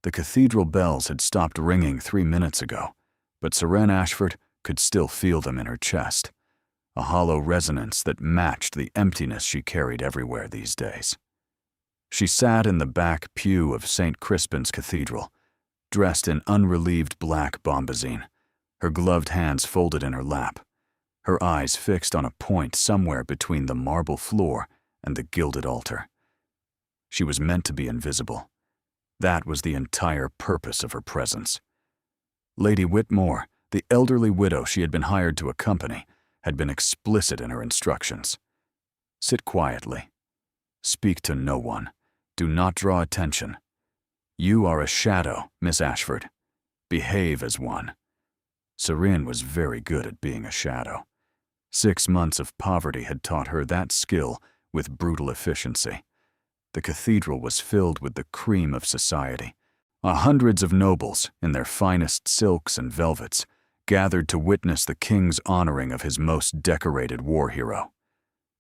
The cathedral bells had stopped ringing 3 minutes ago, but Seren Ashford could still feel them in her chest, a hollow resonance that matched the emptiness she carried everywhere these days. She sat in the back pew of St. Crispin's Cathedral, dressed in unrelieved black bombazine, her gloved hands folded in her lap, her eyes fixed on a point somewhere between the marble floor and the gilded altar. She was meant to be invisible. That was the entire purpose of her presence. Lady Whitmore, the elderly widow she had been hired to accompany, had been explicit in her instructions. Sit quietly. Speak to no one. Do not draw attention. You are a shadow, Miss Ashford. Behave as one. Seren was very good at being a shadow. 6 months of poverty had taught her that skill with brutal efficiency. The cathedral was filled with the cream of society. Hundreds of nobles, in their finest silks and velvets, gathered to witness the king's honoring of his most decorated war hero.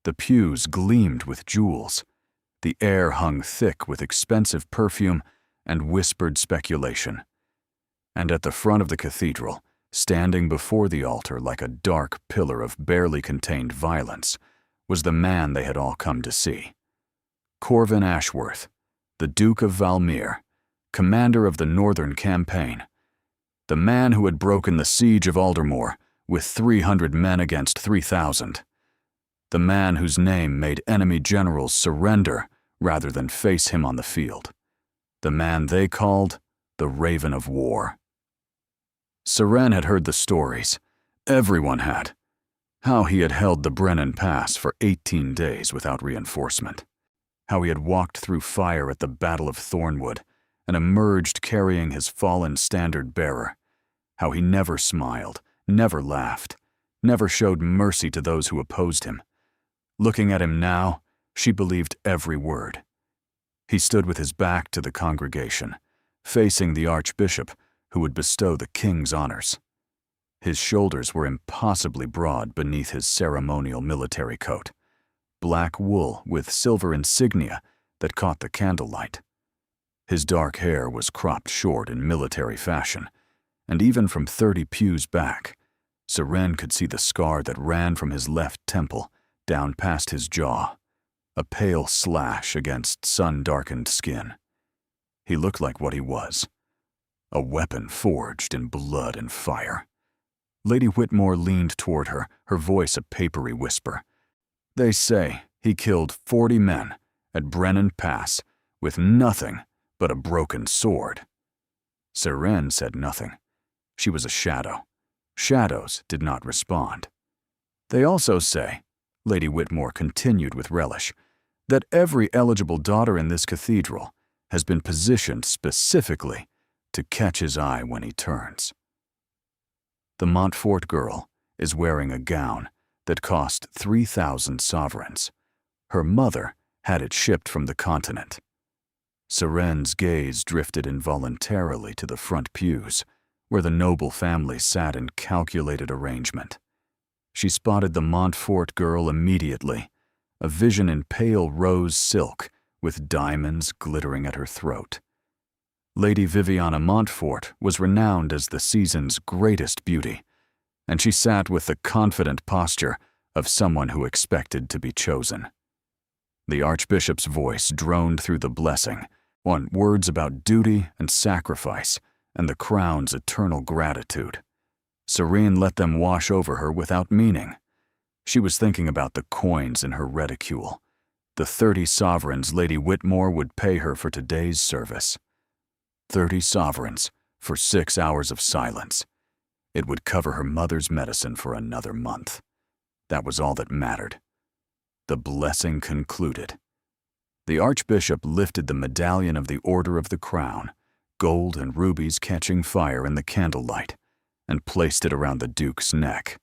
The pews gleamed with jewels. The air hung thick with expensive perfume and whispered speculation. And at the front of the cathedral, standing before the altar like a dark pillar of barely contained violence, was the man they had all come to see. Corvin Ashworth, the Duke of Valmere, commander of the Northern Campaign, the man who had broken the siege of Aldermore with 300 men against 3,000, the man whose name made enemy generals surrender rather than face him on the field, the man they called the Raven of War. Seren had heard the stories. Everyone had. How he had held the Brennan Pass for 18 days without reinforcement. How he had walked through fire at the Battle of Thornwood and emerged carrying his fallen standard-bearer. How he never smiled, never laughed, never showed mercy to those who opposed him. Looking at him now, she believed every word. He stood with his back to the congregation, facing the archbishop who would bestow the king's honors. His shoulders were impossibly broad beneath his ceremonial military coat, black wool with silver insignia that caught the candlelight. His dark hair was cropped short in military fashion, and even from 30 pews back, Seren could see the scar that ran from his left temple down past his jaw, a pale slash against sun-darkened skin. He looked like what he was, a weapon forged in blood and fire. Lady Whitmore leaned toward her, her voice a papery whisper. They say he killed 40 men at Brennan Pass with nothing but a broken sword. Seren said nothing. She was a shadow. Shadows did not respond. They also say, Lady Whitmore continued with relish, that every eligible daughter in this cathedral has been positioned specifically to catch his eye when he turns. The Montfort girl is wearing a gown that cost 3,000 sovereigns. Her mother had it shipped from the continent. Seren's gaze drifted involuntarily to the front pews, where the noble family sat in calculated arrangement. She spotted the Montfort girl immediately, a vision in pale rose silk with diamonds glittering at her throat. Lady Viviana Montfort was renowned as the season's greatest beauty, and she sat with the confident posture of someone who expected to be chosen. The Archbishop's voice droned through the blessing, on words about duty and sacrifice and the crown's eternal gratitude. Seren let them wash over her without meaning. She was thinking about the coins in her reticule, the 30 sovereigns Lady Whitmore would pay her for today's service. 30 sovereigns for 6 hours of silence. It would cover her mother's medicine for another month. That was all that mattered. The blessing concluded. The Archbishop lifted the medallion of the Order of the Crown, gold and rubies catching fire in the candlelight, and placed it around the Duke's neck.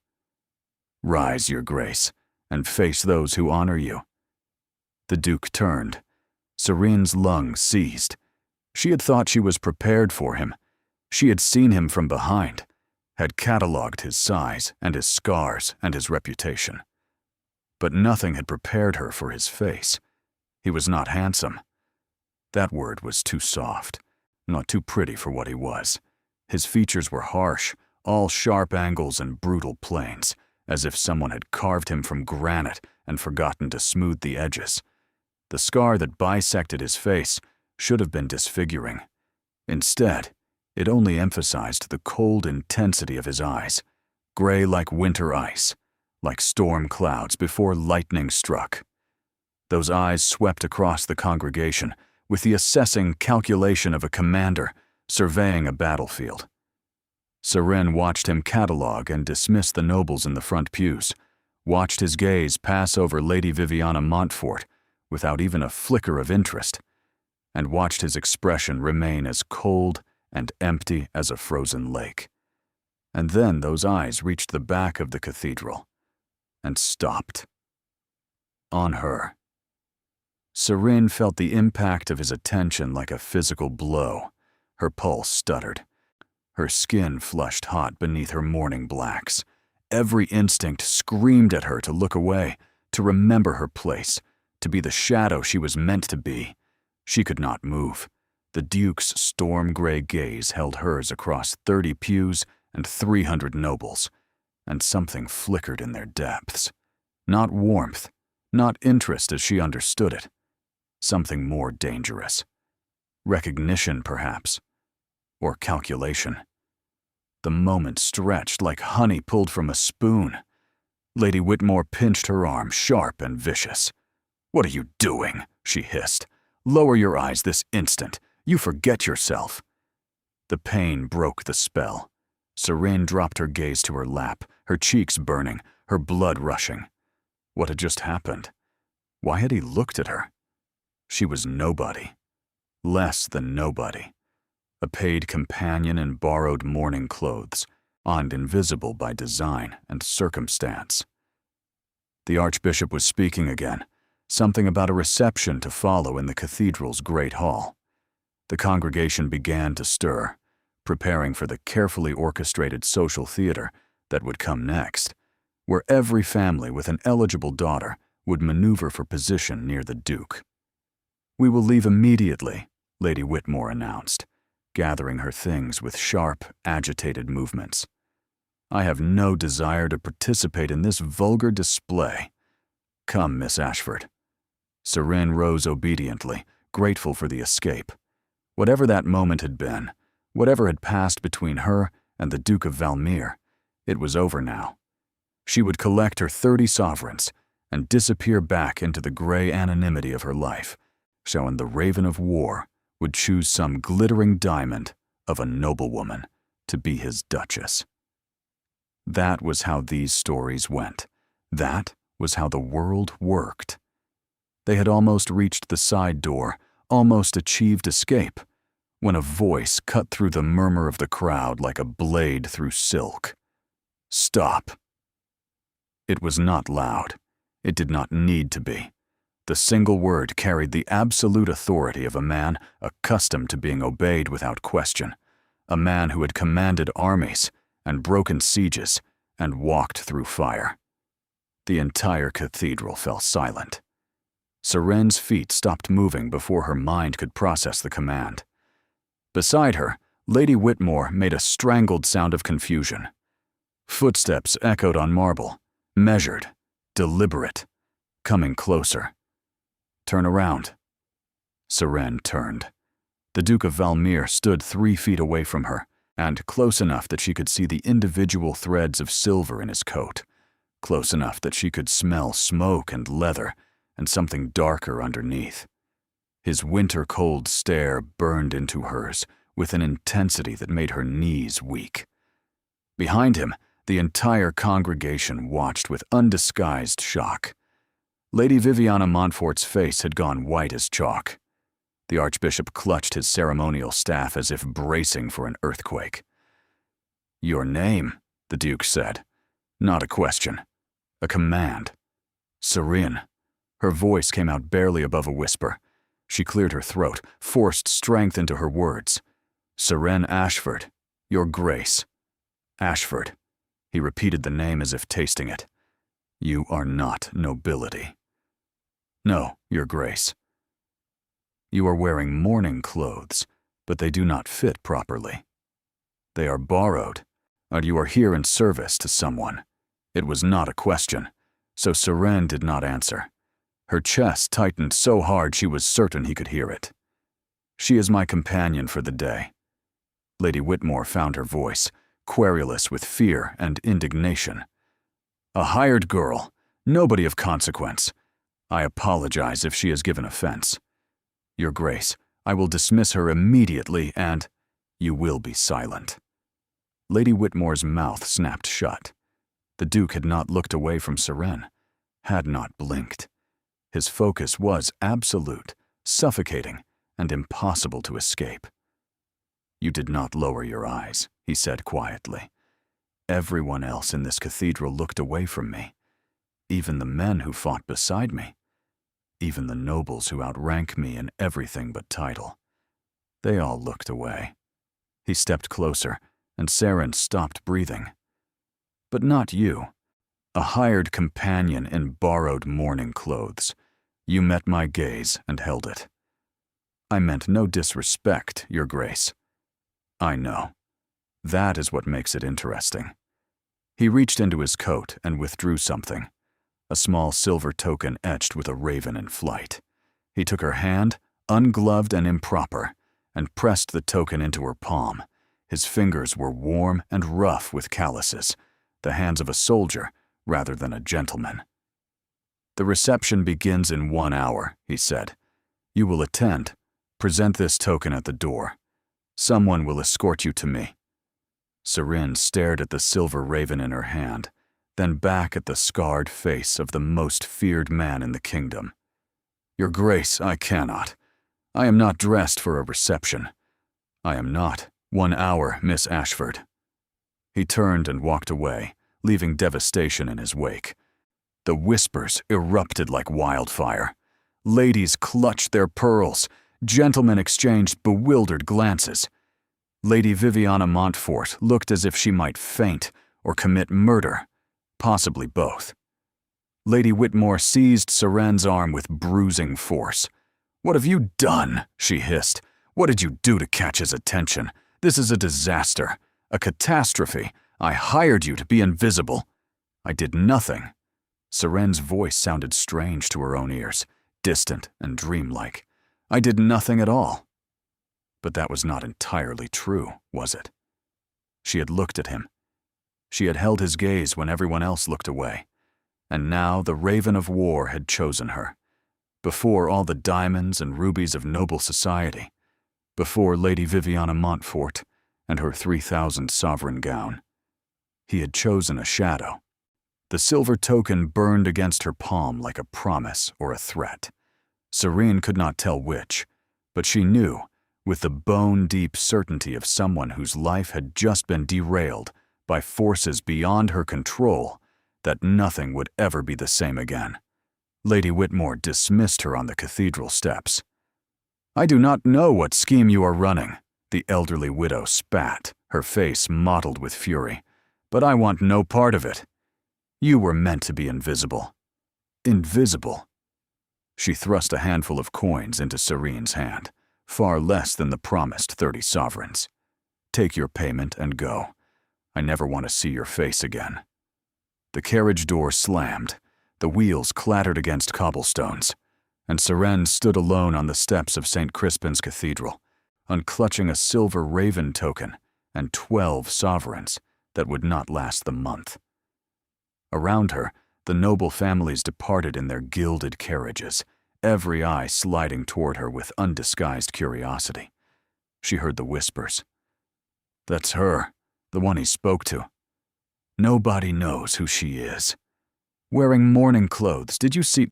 Rise, Your Grace, and face those who honor you. The Duke turned. Seren's lungs seized. She had thought she was prepared for him. She had seen him from behind, had catalogued his size and his scars and his reputation. But nothing had prepared her for his face. He was not handsome. That word was too soft. not too pretty for what he was. His features were harsh, all sharp angles and brutal planes, as if someone had carved him from granite and forgotten to smooth the edges. The scar that bisected his face should have been disfiguring. Instead, it only emphasized the cold intensity of his eyes, gray like winter ice, like storm clouds before lightning struck. Those eyes swept across the congregation with the assessing calculation of a commander surveying a battlefield. Seren watched him catalogue and dismiss the nobles in the front pews, watched his gaze pass over Lady Viviana Montfort without even a flicker of interest, and watched his expression remain as cold and empty as a frozen lake. And then those eyes reached the back of the cathedral and stopped. On her. Seren felt the impact of his attention like a physical blow. Her pulse stuttered. Her skin flushed hot beneath her morning blacks. Every instinct screamed at her to look away, to remember her place, to be the shadow she was meant to be. She could not move. The Duke's storm-gray gaze held hers across 30 pews and 300 nobles, and something flickered in their depths. Not warmth, not interest as she understood it. Something more dangerous. Recognition, perhaps, or calculation. The moment stretched like honey pulled from a spoon. Lady Whitmore pinched her arm, sharp and vicious. "What are you doing?" she hissed. "Lower your eyes this instant. You forget yourself." The pain broke the spell. Seren dropped her gaze to her lap, her cheeks burning, her blood rushing. What had just happened? Why had he looked at her? She was nobody. Less than nobody. A paid companion in borrowed mourning clothes, and invisible by design and circumstance. The Archbishop was speaking again, something about a reception to follow in the cathedral's great hall. The congregation began to stir, preparing for the carefully orchestrated social theater that would come next, where every family with an eligible daughter would maneuver for position near the Duke. "We will leave immediately," Lady Whitmore announced, gathering her things with sharp, agitated movements. "I have no desire to participate in this vulgar display. Come, Miss Ashford." Seren rose obediently, grateful for the escape. Whatever that moment had been, whatever had passed between her and the Duke of Valmere, it was over now. She would collect her 30 sovereigns and disappear back into the gray anonymity of her life, showing the Raven of War would choose some glittering diamond of a noblewoman to be his duchess. That was how these stories went. That was how the world worked. They had almost reached the side door, almost achieved escape, when a voice cut through the murmur of the crowd like a blade through silk. "Stop." It was not loud. It did not need to be. The single word carried the absolute authority of a man accustomed to being obeyed without question, a man who had commanded armies and broken sieges and walked through fire. The entire cathedral fell silent. Seren's feet stopped moving before her mind could process the command. Beside her, Lady Whitmore made a strangled sound of confusion. Footsteps echoed on marble, measured, deliberate, coming closer. "Turn around." Seren turned. The Duke of Valmere stood 3 feet away from her, and close enough that she could see the individual threads of silver in his coat, close enough that she could smell smoke and leather and something darker underneath. His winter-cold stare burned into hers with an intensity that made her knees weak. Behind him, the entire congregation watched with undisguised shock. Lady Viviana Montfort's face had gone white as chalk. The Archbishop clutched his ceremonial staff as if bracing for an earthquake. "Your name," the Duke said. Not a question. A command. "Seren." Her voice came out barely above a whisper. She cleared her throat, forced strength into her words. "Seren Ashford, Your Grace." Ashford. He repeated the name as if tasting it. "You are not nobility." "No, Your Grace." "You are wearing mourning clothes. but they do not fit properly. They are borrowed, and you are here in service to someone. It was not a question, so Seren did not answer. Her chest tightened so hard she was certain he could hear it. She is my companion for the day. Lady Whitmore found her voice, querulous with fear and indignation. A hired girl, nobody of consequence. I apologize if she has given offense. Your Grace, I will dismiss her immediately and you will be silent. Lady Whitmore's mouth snapped shut. The Duke had not looked away from Seren, had not blinked. His focus was absolute, suffocating, and impossible to escape. You did not lower your eyes, he said quietly. Everyone else in this cathedral looked away from me. Even the men who fought beside me. Even the nobles who outrank me in everything but title. They all looked away. He stepped closer, and Seren stopped breathing. But not you. A hired companion in borrowed mourning clothes. You met my gaze and held it. I meant no disrespect, Your Grace. I know. That is what makes it interesting. He reached into his coat and withdrew something. A small silver token etched with a raven in flight. He took her hand, ungloved and improper, and pressed the token into her palm. His fingers were warm and rough with calluses, the hands of a soldier rather than a gentleman. The reception begins in 1 hour, he said. You will attend. Present this token at the door. Someone will escort you to me. Seren stared at the silver raven in her hand, then back at the scarred face of the most feared man in the kingdom. Your Grace, I cannot. I am not dressed for a reception. I am not. 1 hour, Miss Ashford. He turned and walked away, leaving devastation in his wake. The whispers erupted like wildfire. Ladies clutched their pearls. Gentlemen exchanged bewildered glances. Lady Viviana Montfort looked as if she might faint or commit murder, possibly both. Lady Whitmore seized Seren's arm with bruising force. What have you done? She hissed. What did you do to catch his attention? This is a disaster, a catastrophe. I hired you to be invisible. I did nothing. Seren's voice sounded strange to her own ears, distant and dreamlike. I did nothing at all. But that was not entirely true, was it? She had looked at him. She had held his gaze when everyone else looked away. And now the Raven of War had chosen her. Before all the diamonds and rubies of noble society. Before Lady Viviana Montfort and her 3,000 sovereign gown. He had chosen a shadow. The silver token burned against her palm like a promise or a threat. Seren could not tell which, but she knew, with the bone-deep certainty of someone whose life had just been derailed by forces beyond her control, that nothing would ever be the same again. Lady Whitmore dismissed her on the cathedral steps. I do not know what scheme you are running, the elderly widow spat, her face mottled with fury, but I want no part of it. You were meant to be invisible. Invisible. She thrust a handful of coins into Seren's hand, far less than the promised 30 sovereigns. Take your payment and go. I never want to see your face again. The carriage door slammed, the wheels clattered against cobblestones, and Seren stood alone on the steps of St. Crispin's Cathedral, unclutching a silver raven token and 12 sovereigns that would not last the month. Around her, the noble families departed in their gilded carriages, every eye sliding toward her with undisguised curiosity. She heard the whispers. That's her, the one he spoke to. Nobody knows who she is. Wearing mourning clothes, did you see?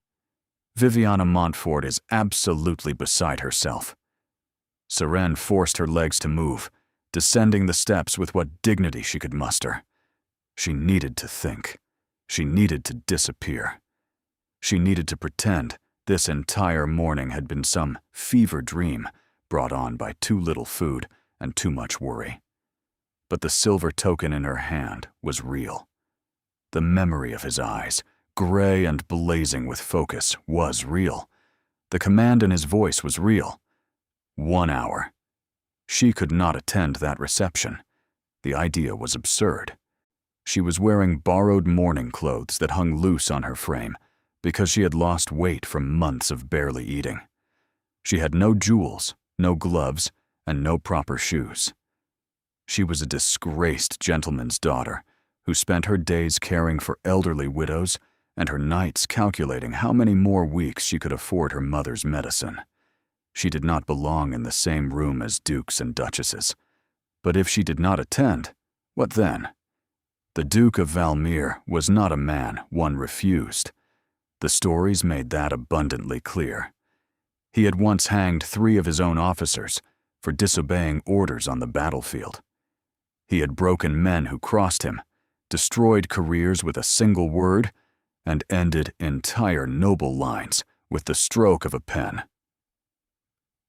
Viviana Montfort is absolutely beside herself. Seren forced her legs to move, descending the steps with what dignity she could muster. She needed to think. She needed to disappear. She needed to pretend this entire morning had been some fever dream brought on by too little food and too much worry. But the silver token in her hand was real. The memory of his eyes, gray and blazing with focus, was real. The command in his voice was real. 1 hour. She could not attend that reception. The idea was absurd. She was wearing borrowed mourning clothes that hung loose on her frame because she had lost weight from months of barely eating. She had no jewels, no gloves, and no proper shoes. She was a disgraced gentleman's daughter who spent her days caring for elderly widows and her nights calculating how many more weeks she could afford her mother's medicine. She did not belong in the same room as dukes and duchesses. But if she did not attend, what then? The Duke of Valmere was not a man one refused. The stories made that abundantly clear. He had once hanged 3 of his own officers for disobeying orders on the battlefield. He had broken men who crossed him, destroyed careers with a single word, and ended entire noble lines with the stroke of a pen.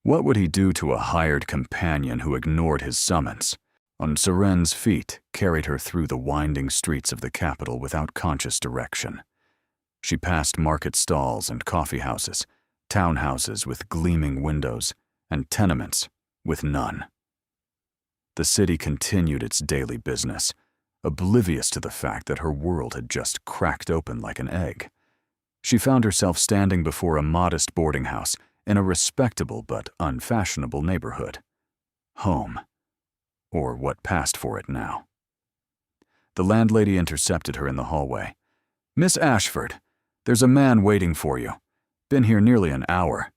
What would he do to a hired companion who ignored his summons? On Seren's feet carried her through the winding streets of the capital without conscious direction. She passed market stalls and coffee houses, townhouses with gleaming windows, and tenements with none. The city continued its daily business, oblivious to the fact that her world had just cracked open like an egg. She found herself standing before a modest boarding house in a respectable but unfashionable neighborhood. Home. Or what passed for it now. The landlady intercepted her in the hallway. "Miss Ashford, there's a man waiting for you. Been here nearly an hour.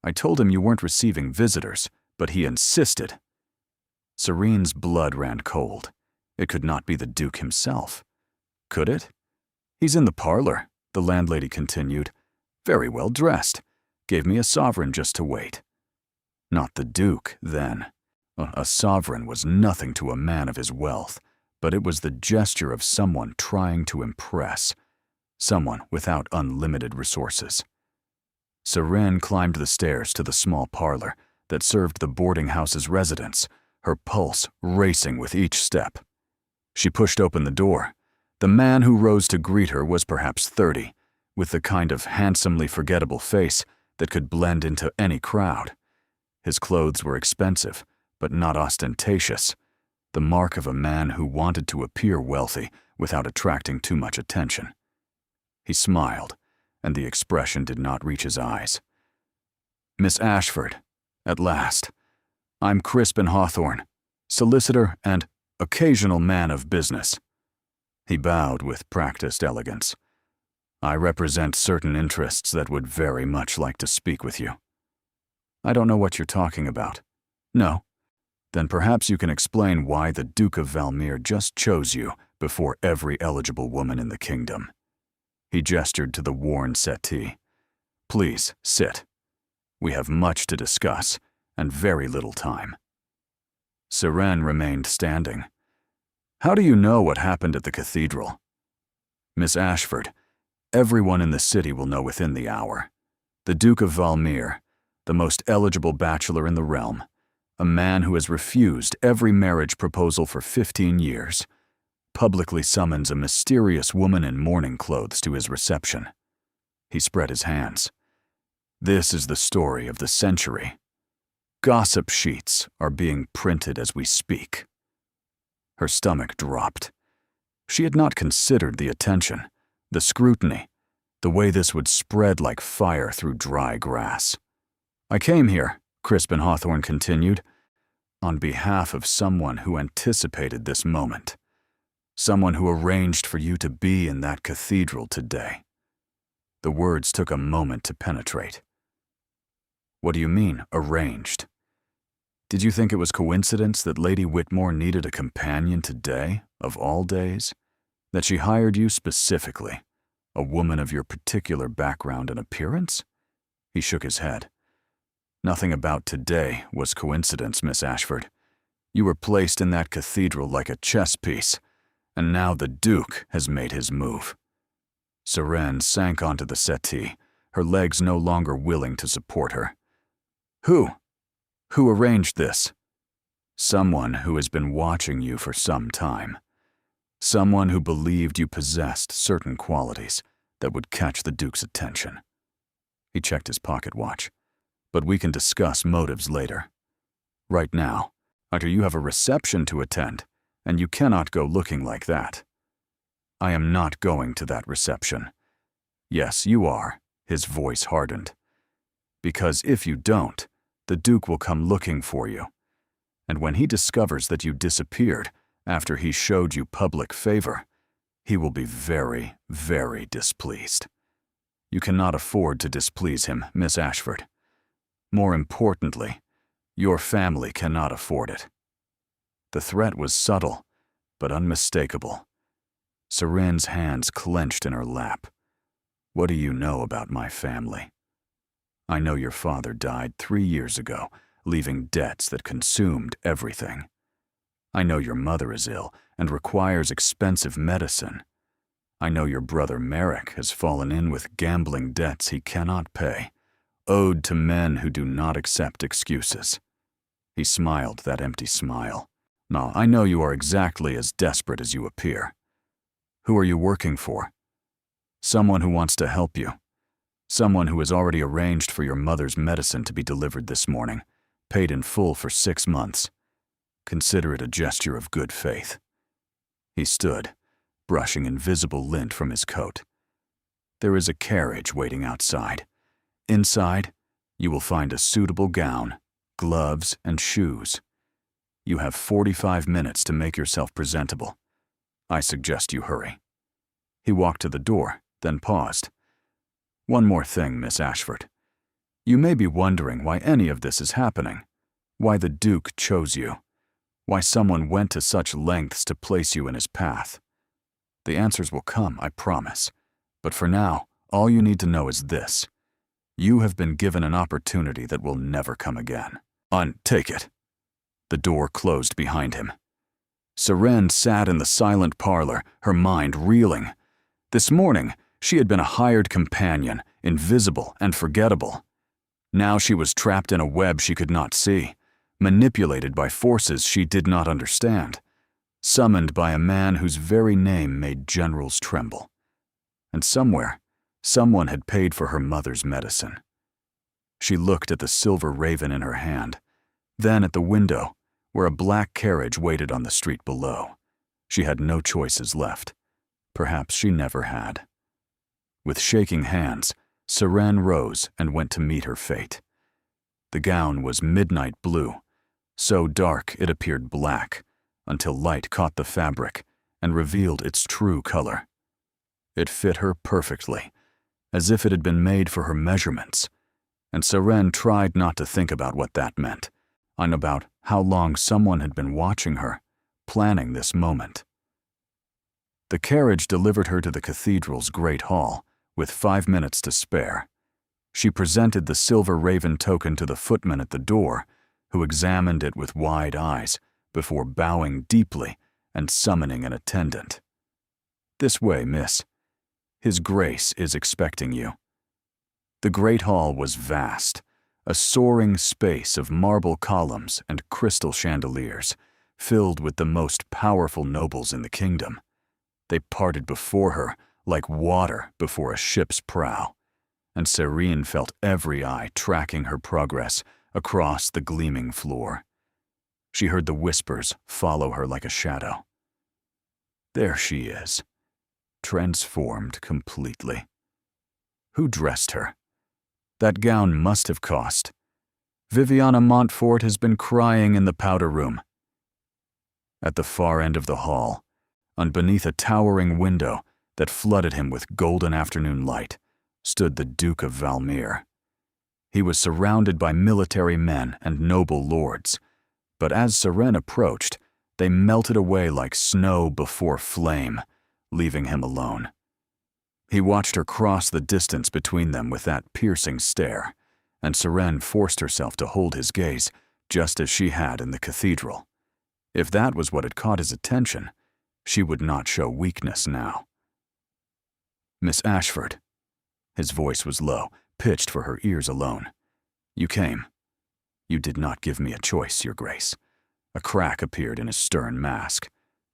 I told him you weren't receiving visitors, but he insisted." Serene's blood ran cold. It could not be the Duke himself. Could it? "He's in the parlor," the landlady continued. "Very well dressed. Gave me a sovereign just to wait." Not the Duke, then. A sovereign was nothing to a man of his wealth, but it was the gesture of someone trying to impress, someone without unlimited resources. Serene climbed the stairs to the small parlor that served the boarding house's residents, her pulse racing with each step. She pushed open the door. The man who rose to greet her was perhaps 30, with the kind of handsomely forgettable face that could blend into any crowd. His clothes were expensive, but not ostentatious, the mark of a man who wanted to appear wealthy without attracting too much attention. He smiled, and the expression did not reach his eyes. "Miss Ashford, at last. I'm Crispin Hawthorne, solicitor and occasional man of business." He bowed with practiced elegance. "I represent certain interests that would very much like to speak with you." "I don't know what you're talking about." "No? Then perhaps you can explain why the Duke of Valmere just chose you before every eligible woman in the kingdom." He gestured to the worn settee. "Please, sit. We have much to discuss, and very little time." Serene remained standing. "How do you know what happened at the cathedral?" "Miss Ashford, everyone in the city will know within the hour. The Duke of Valmere, the most eligible bachelor in the realm, a man who has refused every marriage proposal for 15 years, publicly summons a mysterious woman in mourning clothes to his reception." He spread his hands. "This is the story of the century. Gossip sheets are being printed as we speak." Her stomach dropped. She had not considered the attention, the scrutiny, the way this would spread like fire through dry grass. "I came here," Crispin Hawthorne continued, "on behalf of someone who anticipated this moment, someone who arranged for you to be in that cathedral today." The words took a moment to penetrate. "What do you mean, arranged? Did you think it was coincidence that Lady Whitmore needed a companion today, of all days? That she hired you specifically, a woman of your particular background and appearance?" He shook his head. "Nothing about today was coincidence, Miss Ashford. You were placed in that cathedral like a chess piece, and now the Duke has made his move." Serene sank onto the settee, her legs no longer willing to support her. Who arranged this?" "Someone who has been watching you for some time. Someone who believed you possessed certain qualities that would catch the Duke's attention." He checked his pocket watch. "But we can discuss motives later. Right now, You have a reception to attend, and you cannot go looking like that. I am not going to that reception. Yes, you are, his voice hardened. Because if you don't, the Duke will come looking for you. And when he discovers that you disappeared after he showed you public favor, he will be very, very displeased. You cannot afford to displease him, Miss Ashford. More importantly, your family cannot afford it. The threat was subtle, but unmistakable. Serene's hands clenched in her lap. What do you know about my family? I know your father died 3 years ago, leaving debts that consumed everything. I know your mother is ill and requires expensive medicine. I know your brother Merrick has fallen in with gambling debts he cannot pay, owed to men who do not accept excuses. He smiled that empty smile. Now, I know you are exactly as desperate as you appear. Who are you working for? Someone who wants to help you. Someone who has already arranged for your mother's medicine to be delivered this morning, paid in full for 6 months. Consider it a gesture of good faith. He stood, brushing invisible lint from his coat. There is a carriage waiting outside. Inside, you will find a suitable gown, gloves, and shoes. You have 45 minutes to make yourself presentable. I suggest you hurry. He walked to the door, then paused. One more thing, Miss Ashford. You may be wondering why any of this is happening, why the Duke chose you, why someone went to such lengths to place you in his path. The answers will come, I promise. But for now, all you need to know is this. You have been given an opportunity that will never come again. Take it. The door closed behind him. Serene sat in the silent parlor, her mind reeling. This morning, she had been a hired companion, invisible and forgettable. Now she was trapped in a web she could not see, manipulated by forces she did not understand, summoned by a man whose very name made generals tremble. And somewhere, someone had paid for her mother's medicine. She looked at the silver raven in her hand, then at the window, where a black carriage waited on the street below. She had no choices left. Perhaps she never had. With shaking hands, Serene rose and went to meet her fate. The gown was midnight blue, so dark it appeared black, until light caught the fabric and revealed its true color. It fit her perfectly, as if it had been made for her measurements, and Serene tried not to think about what that meant, and about how long someone had been watching her, planning this moment. The carriage delivered her to the cathedral's great hall, with 5 minutes to spare. She presented the silver raven token to the footman at the door, who examined it with wide eyes before bowing deeply and summoning an attendant. This way, miss. His Grace is expecting you. The great hall was vast, a soaring space of marble columns and crystal chandeliers, filled with the most powerful nobles in the kingdom. They parted before her like water before a ship's prow, and Serene felt every eye tracking her progress across the gleaming floor. She heard the whispers follow her like a shadow. There she is, transformed completely. Who dressed her? That gown must have cost. Viviana Montfort has been crying in the powder room. At the far end of the hall, beneath a towering window that flooded him with golden afternoon light, stood the Duke of Valmere. He was surrounded by military men and noble lords, but as Serene approached, they melted away like snow before flame, leaving him alone. He watched her cross the distance between them with that piercing stare, and Serene forced herself to hold his gaze just as she had in the cathedral. If that was what had caught his attention, she would not show weakness now. Miss Ashford. His voice was low, pitched for her ears alone. You came. You did not give me a choice, Your Grace. A crack appeared in his stern mask,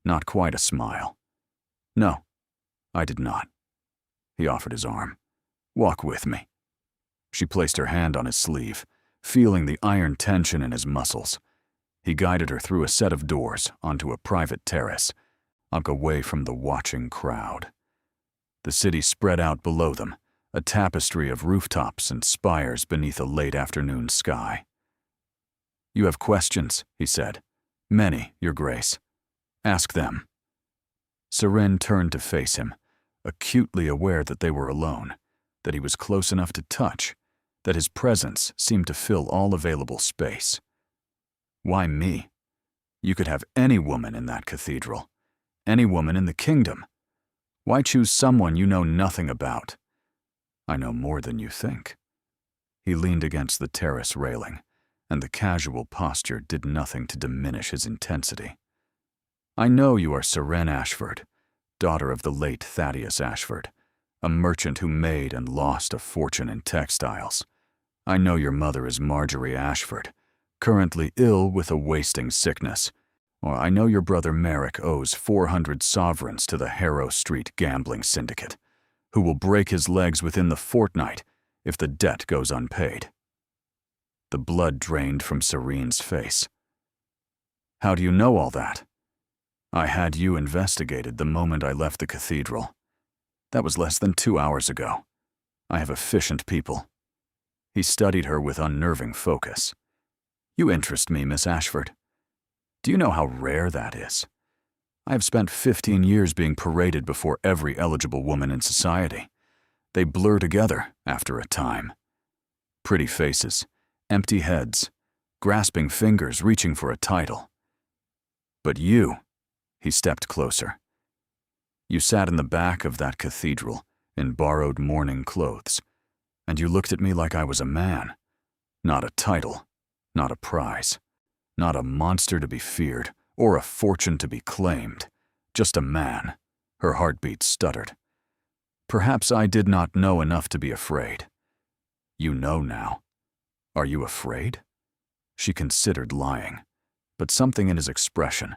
not quite a smile. No, I did not. He offered his arm. Walk with me. She placed her hand on his sleeve, feeling the iron tension in his muscles. He guided her through a set of doors onto a private terrace, away from the watching crowd. The city spread out below them, a tapestry of rooftops and spires beneath a late afternoon sky. "You have questions," he said. "Many, Your Grace. Ask them." Seren turned to face him, acutely aware that they were alone, that he was close enough to touch, that his presence seemed to fill all available space. "Why me? You could have any woman in that cathedral, any woman in the kingdom. Why choose someone you know nothing about?" "I know more than you think." He leaned against the terrace railing, and the casual posture did nothing to diminish his intensity. "I know you are Seren Ashford, daughter of the late Thaddeus Ashford, a merchant who made and lost a fortune in textiles. I know your mother is Marjorie Ashford, currently ill with a wasting sickness. Or I know your brother Merrick owes 400 sovereigns to the Harrow Street gambling syndicate, who will break his legs within the fortnight if the debt goes unpaid." The blood drained from Serene's face. "How do you know all that?" "I had you investigated the moment I left the cathedral. That was less than 2 hours ago. I have efficient people." He studied her with unnerving focus. "You interest me, Miss Ashford. Do you know how rare that is? I have spent 15 years being paraded before every eligible woman in society. They blur together after a time. Pretty faces, empty heads, grasping fingers reaching for a title. But you," he stepped closer. "You sat in the back of that cathedral in borrowed mourning clothes, and you looked at me like I was a man, not a title, not a prize. Not a monster to be feared, or a fortune to be claimed. Just a man." Her heartbeat stuttered. "Perhaps I did not know enough to be afraid. You know now. Are you afraid?" She considered lying, but something in his expression,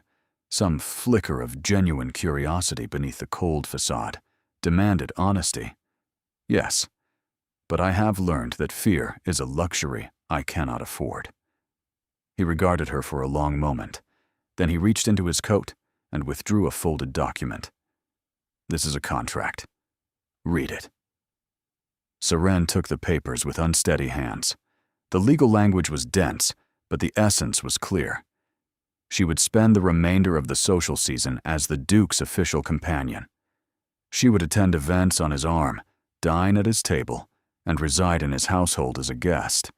some flicker of genuine curiosity beneath the cold facade, demanded honesty. "Yes, but I have learned that fear is a luxury I cannot afford." He regarded her for a long moment. Then he reached into his coat and withdrew a folded document. "This is a contract. Read it." Seren took the papers with unsteady hands. The legal language was dense, but the essence was clear. She would spend the remainder of the social season as the Duke's official companion. She would attend events on his arm, dine at his table, and reside in his household as a guest.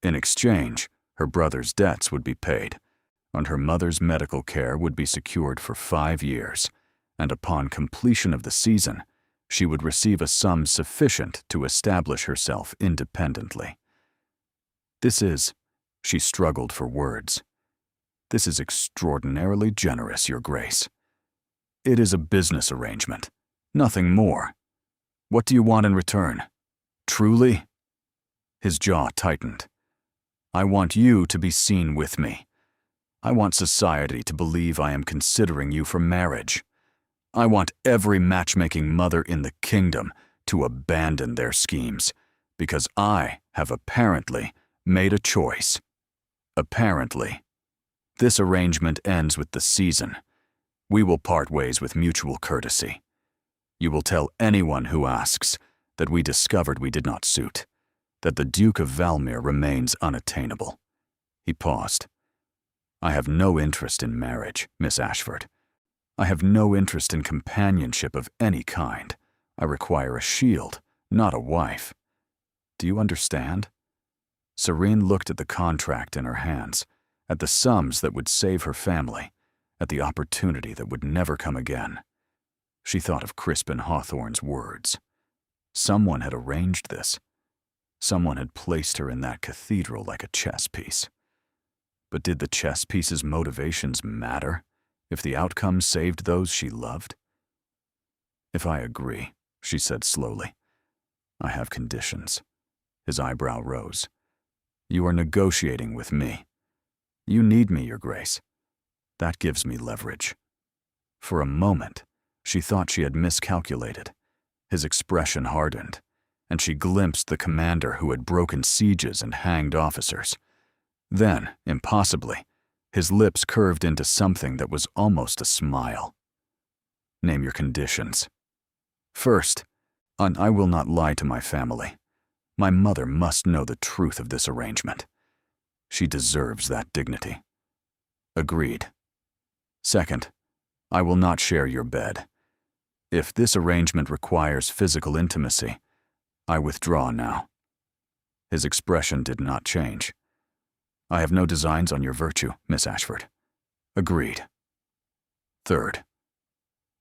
In exchange, her brother's debts would be paid, and her mother's medical care would be secured for 5 years, and upon completion of the season, she would receive a sum sufficient to establish herself independently. She struggled for words. "This is extraordinarily generous, Your Grace. It is a business arrangement, nothing more. What do you want in return? Truly?" His jaw tightened. "I want you to be seen with me. I want society to believe I am considering you for marriage. I want every matchmaking mother in the kingdom to abandon their schemes, because I have apparently made a choice. Apparently. This arrangement ends with the season. We will part ways with mutual courtesy. You will tell anyone who asks that we discovered we did not suit, that the Duke of Valmir remains unattainable." He paused. "I have no interest in marriage, Miss Ashford. I have no interest in companionship of any kind. I require a shield, not a wife. Do you understand?" Serene looked at the contract in her hands, at the sums that would save her family, at the opportunity that would never come again. She thought of Crispin Hawthorne's words. Someone had arranged this. Someone had placed her in that cathedral like a chess piece. But did the chess piece's motivations matter if the outcome saved those she loved? "If I agree," she said slowly, "I have conditions." His eyebrow rose. "You are negotiating with me. You need me, Your Grace. That gives me leverage." For a moment, she thought she had miscalculated. His expression hardened, and she glimpsed the commander who had broken sieges and hanged officers. Then, impossibly, His lips curved into something that was almost a smile. Name your conditions. First, I will not lie to my family. My mother must know the truth of this arrangement. She deserves that dignity. Agreed. Second, I will not share your bed. If this arrangement requires physical intimacy, I withdraw now. His expression did not change. I have no designs on your virtue, Miss Ashford. Agreed. Third.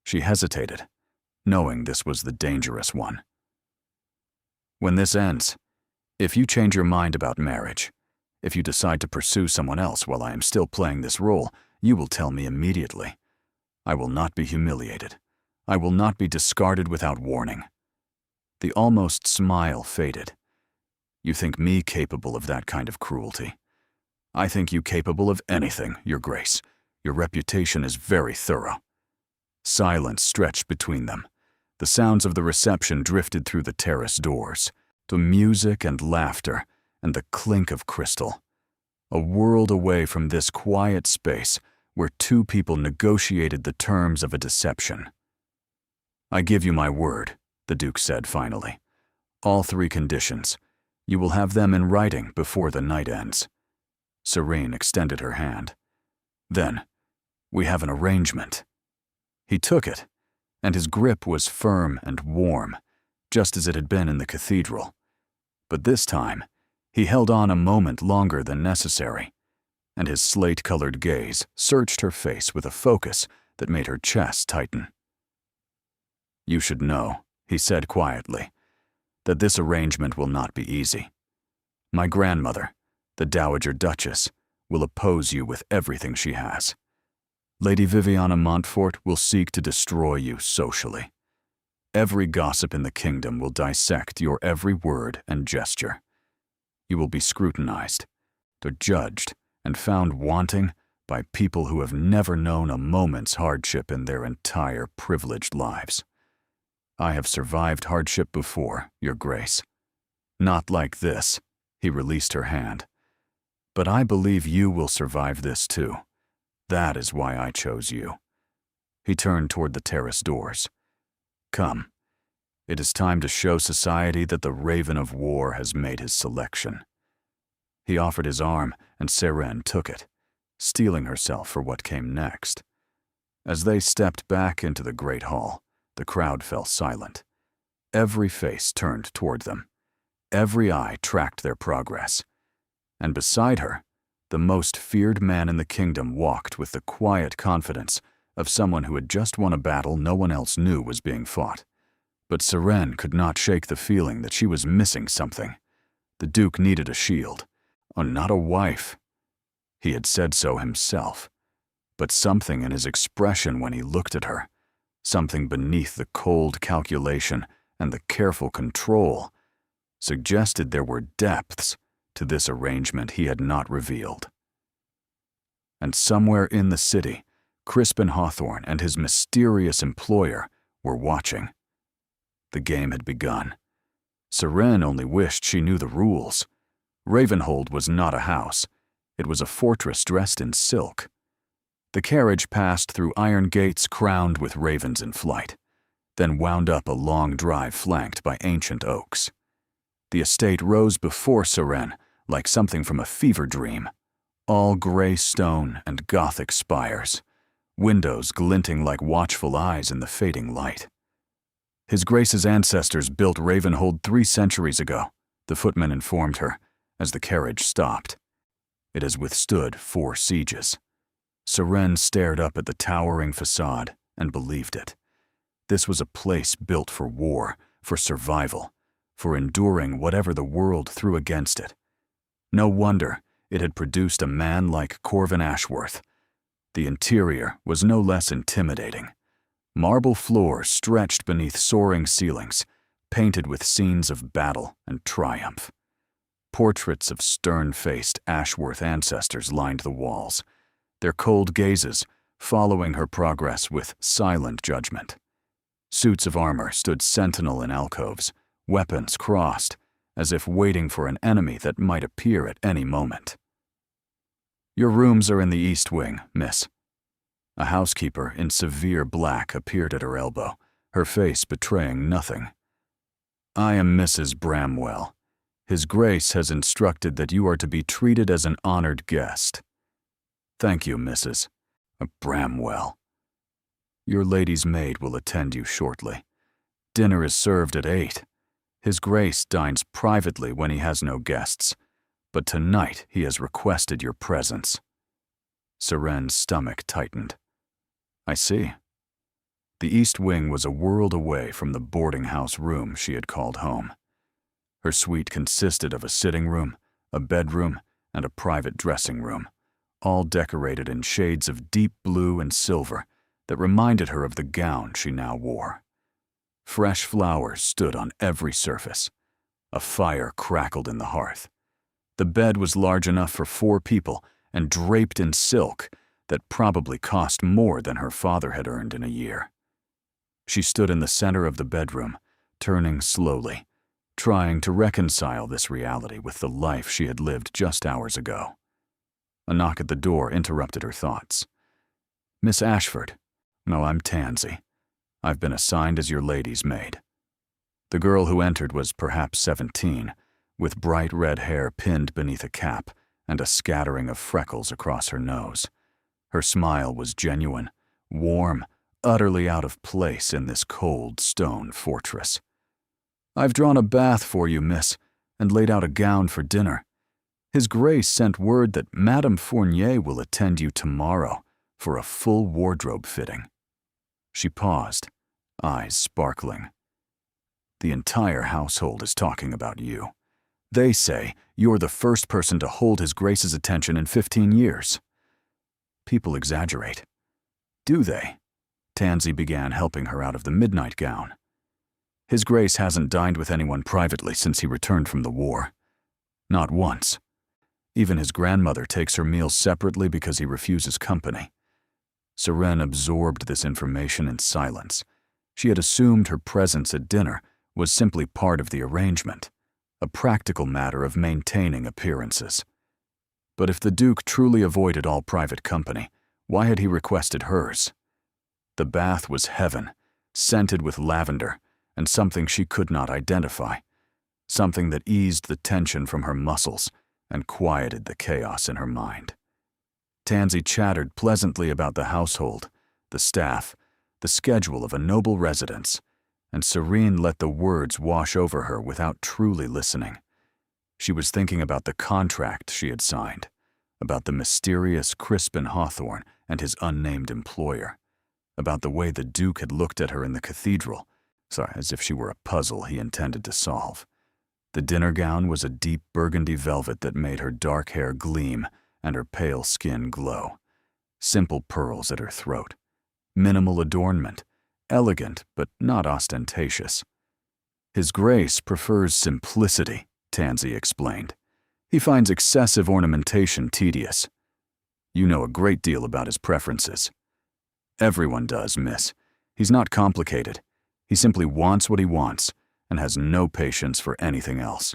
She hesitated, knowing this was the dangerous one. When this ends, if you change your mind about marriage, if you decide to pursue someone else while I am still playing this role, you will tell me immediately. I will not be humiliated. I will not be discarded without warning. The almost smile faded. You think me capable of that kind of cruelty? I think you capable of anything, Your Grace. Your reputation is very thorough. Silence stretched between them. The sounds of the reception drifted through the terrace doors, to music and laughter and the clink of crystal. A world away from this quiet space where two people negotiated the terms of a deception. I give you my word, the Duke said finally. All 3 conditions. You will have them in writing before the night ends. Serene extended her hand. Then, we have an arrangement. He took it, and his grip was firm and warm, just as it had been in the cathedral. But this time, he held on a moment longer than necessary, and his slate-colored gaze searched her face with a focus that made her chest tighten. You should know, he said quietly, that this arrangement will not be easy. My grandmother, the Dowager Duchess, will oppose you with everything she has. Lady Viviana Montfort will seek to destroy you socially. Every gossip in the kingdom will dissect your every word and gesture. You will be scrutinized, judged, and found wanting by people who have never known a moment's hardship in their entire privileged lives. I have survived hardship before, Your Grace. Not like this, he released her hand. But I believe you will survive this too. That is why I chose you. He turned toward the terrace doors. Come. It is time to show society that the Raven of War has made his selection. He offered his arm, and Seren took it, steeling herself for what came next. As they stepped back into the great hall, the crowd fell silent. Every face turned toward them. Every eye tracked their progress. And beside her, the most feared man in the kingdom walked with the quiet confidence of someone who had just won a battle no one else knew was being fought. But Seren could not shake the feeling that she was missing something. The Duke needed a shield, not a wife. He had said so himself. But something in his expression when he looked at her, something beneath the cold calculation and the careful control, suggested there were depths to this arrangement he had not revealed. And somewhere in the city, Crispin Hawthorne and his mysterious employer were watching. The game had begun. Seren only wished she knew the rules. Ravenhold was not a house. It was a fortress dressed in silk. The carriage passed through iron gates crowned with ravens in flight, then wound up a long drive flanked by ancient oaks. The estate rose before Seren like something from a fever dream, all gray stone and Gothic spires, windows glinting like watchful eyes in the fading light. His Grace's ancestors built Ravenhold 3 centuries ago, the footman informed her, as the carriage stopped. It has withstood 4 sieges. Seren stared up at the towering facade and believed it. This was a place built for war, for survival, for enduring whatever the world threw against it. No wonder it had produced a man like Corvin Ashworth. The interior was no less intimidating. Marble floors stretched beneath soaring ceilings, painted with scenes of battle and triumph. Portraits of stern-faced Ashworth ancestors lined the walls, their cold gazes following her progress with silent judgment. Suits of armor stood sentinel in alcoves, weapons crossed, as if waiting for an enemy that might appear at any moment. Your rooms are in the East Wing, miss. A housekeeper in severe black appeared at her elbow, her face betraying nothing. I am Mrs. Bramwell. His Grace has instructed that you are to be treated as an honored guest. Thank you, Mrs. Bramwell. Your lady's maid will attend you shortly. Dinner is served at 8. His Grace dines privately when he has no guests, but tonight he has requested your presence. Seren's stomach tightened. I see. The East Wing was a world away from the boarding house room she had called home. Her suite consisted of a sitting room, a bedroom, and a private dressing room, all decorated in shades of deep blue and silver that reminded her of the gown she now wore. Fresh flowers stood on every surface. A fire crackled in the hearth. The bed was large enough for 4 people and draped in silk that probably cost more than her father had earned in a year. She stood in the center of the bedroom, turning slowly, trying to reconcile this reality with the life she had lived just hours ago. A knock at the door interrupted her thoughts. Miss Ashford. No, I'm Tansy. I've been assigned as your lady's maid. The girl who entered was perhaps 17, with bright red hair pinned beneath a cap and a scattering of freckles across her nose. Her smile was genuine, warm, utterly out of place in this cold stone fortress. I've drawn a bath for you, miss, and laid out a gown for dinner. His Grace sent word that Madame Fournier will attend you tomorrow for a full wardrobe fitting. She paused, eyes sparkling. The entire household is talking about you. They say you're the first person to hold His Grace's attention in 15 years. People exaggerate. Do they? Tansy began helping her out of the midnight gown. His Grace hasn't dined with anyone privately since he returned from the war. Not once. Even his grandmother takes her meals separately because he refuses company. Seren absorbed this information in silence. She had assumed her presence at dinner was simply part of the arrangement, a practical matter of maintaining appearances. But if the Duke truly avoided all private company, why had he requested hers? The bath was heaven, scented with lavender, and something she could not identify, something that eased the tension from her muscles and quieted the chaos in her mind. Tansy chattered pleasantly about the household, the staff, the schedule of a noble residence, and Serene let the words wash over her without truly listening. She was thinking about the contract she had signed, about the mysterious Crispin Hawthorne and his unnamed employer, about the way the Duke had looked at her in the cathedral, as if she were a puzzle he intended to solve. The dinner gown was a deep burgundy velvet that made her dark hair gleam and her pale skin glow. Simple pearls at her throat. Minimal adornment, elegant but not ostentatious. His Grace prefers simplicity, Tansy explained. He finds excessive ornamentation tedious. You know a great deal about his preferences. Everyone does, miss. He's not complicated. He simply wants what he wants and has no patience for anything else.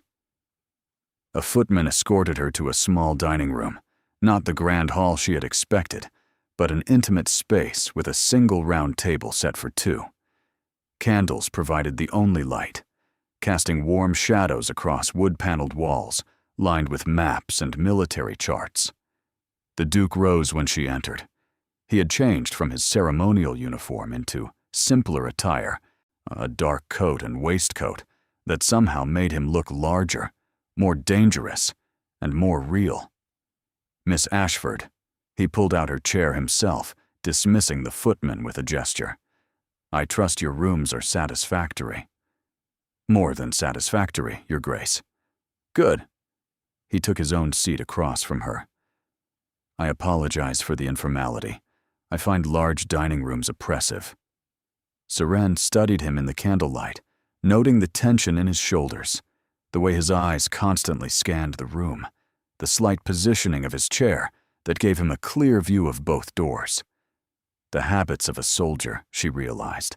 A footman escorted her to a small dining room, not the grand hall she had expected, but an intimate space with a single round table set for 2. Candles provided the only light, casting warm shadows across wood-paneled walls lined with maps and military charts. The Duke rose when she entered. He had changed from his ceremonial uniform into simpler attire, a dark coat and waistcoat that somehow made him look larger, more dangerous, and more real. Miss Ashford. He pulled out her chair himself, dismissing the footman with a gesture. I trust your rooms are satisfactory. More than satisfactory, Your Grace. Good. He took his own seat across from her. I apologize for the informality. I find large dining rooms oppressive. Seren studied him in the candlelight, noting the tension in his shoulders, the way his eyes constantly scanned the room, the slight positioning of his chair that gave him a clear view of both doors. The habits of a soldier, she realized.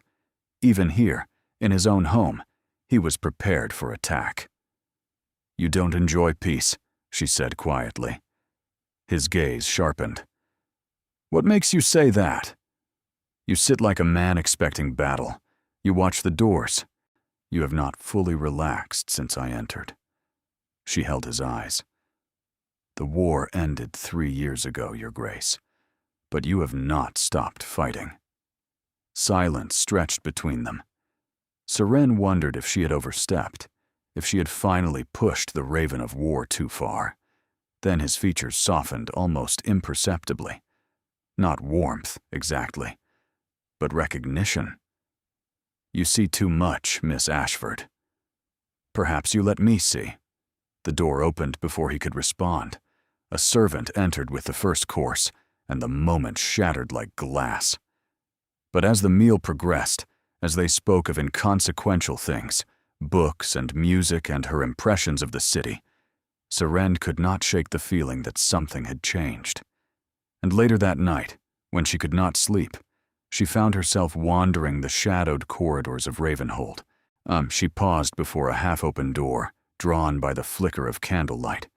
Even here, in his own home, he was prepared for attack. You don't enjoy peace, she said quietly. His gaze sharpened. What makes you say that? You sit like a man expecting battle. You watch the doors. You have not fully relaxed since I entered. She held his eyes. The war ended 3 years ago, Your Grace, but you have not stopped fighting. Silence stretched between them. Seren wondered if she had overstepped, if she had finally pushed the Raven of War too far. Then his features softened almost imperceptibly. Not warmth, exactly, but recognition. You see too much, Miss Ashford. Perhaps you let me see. The door opened before he could respond. A servant entered with the first course, and the moment shattered like glass. But as the meal progressed, as they spoke of inconsequential things, books and music and her impressions of the city, Seren could not shake the feeling that something had changed. And later that night, when she could not sleep, she found herself wandering the shadowed corridors of Ravenhold. She paused before a half-open door, drawn by the flicker of candlelight,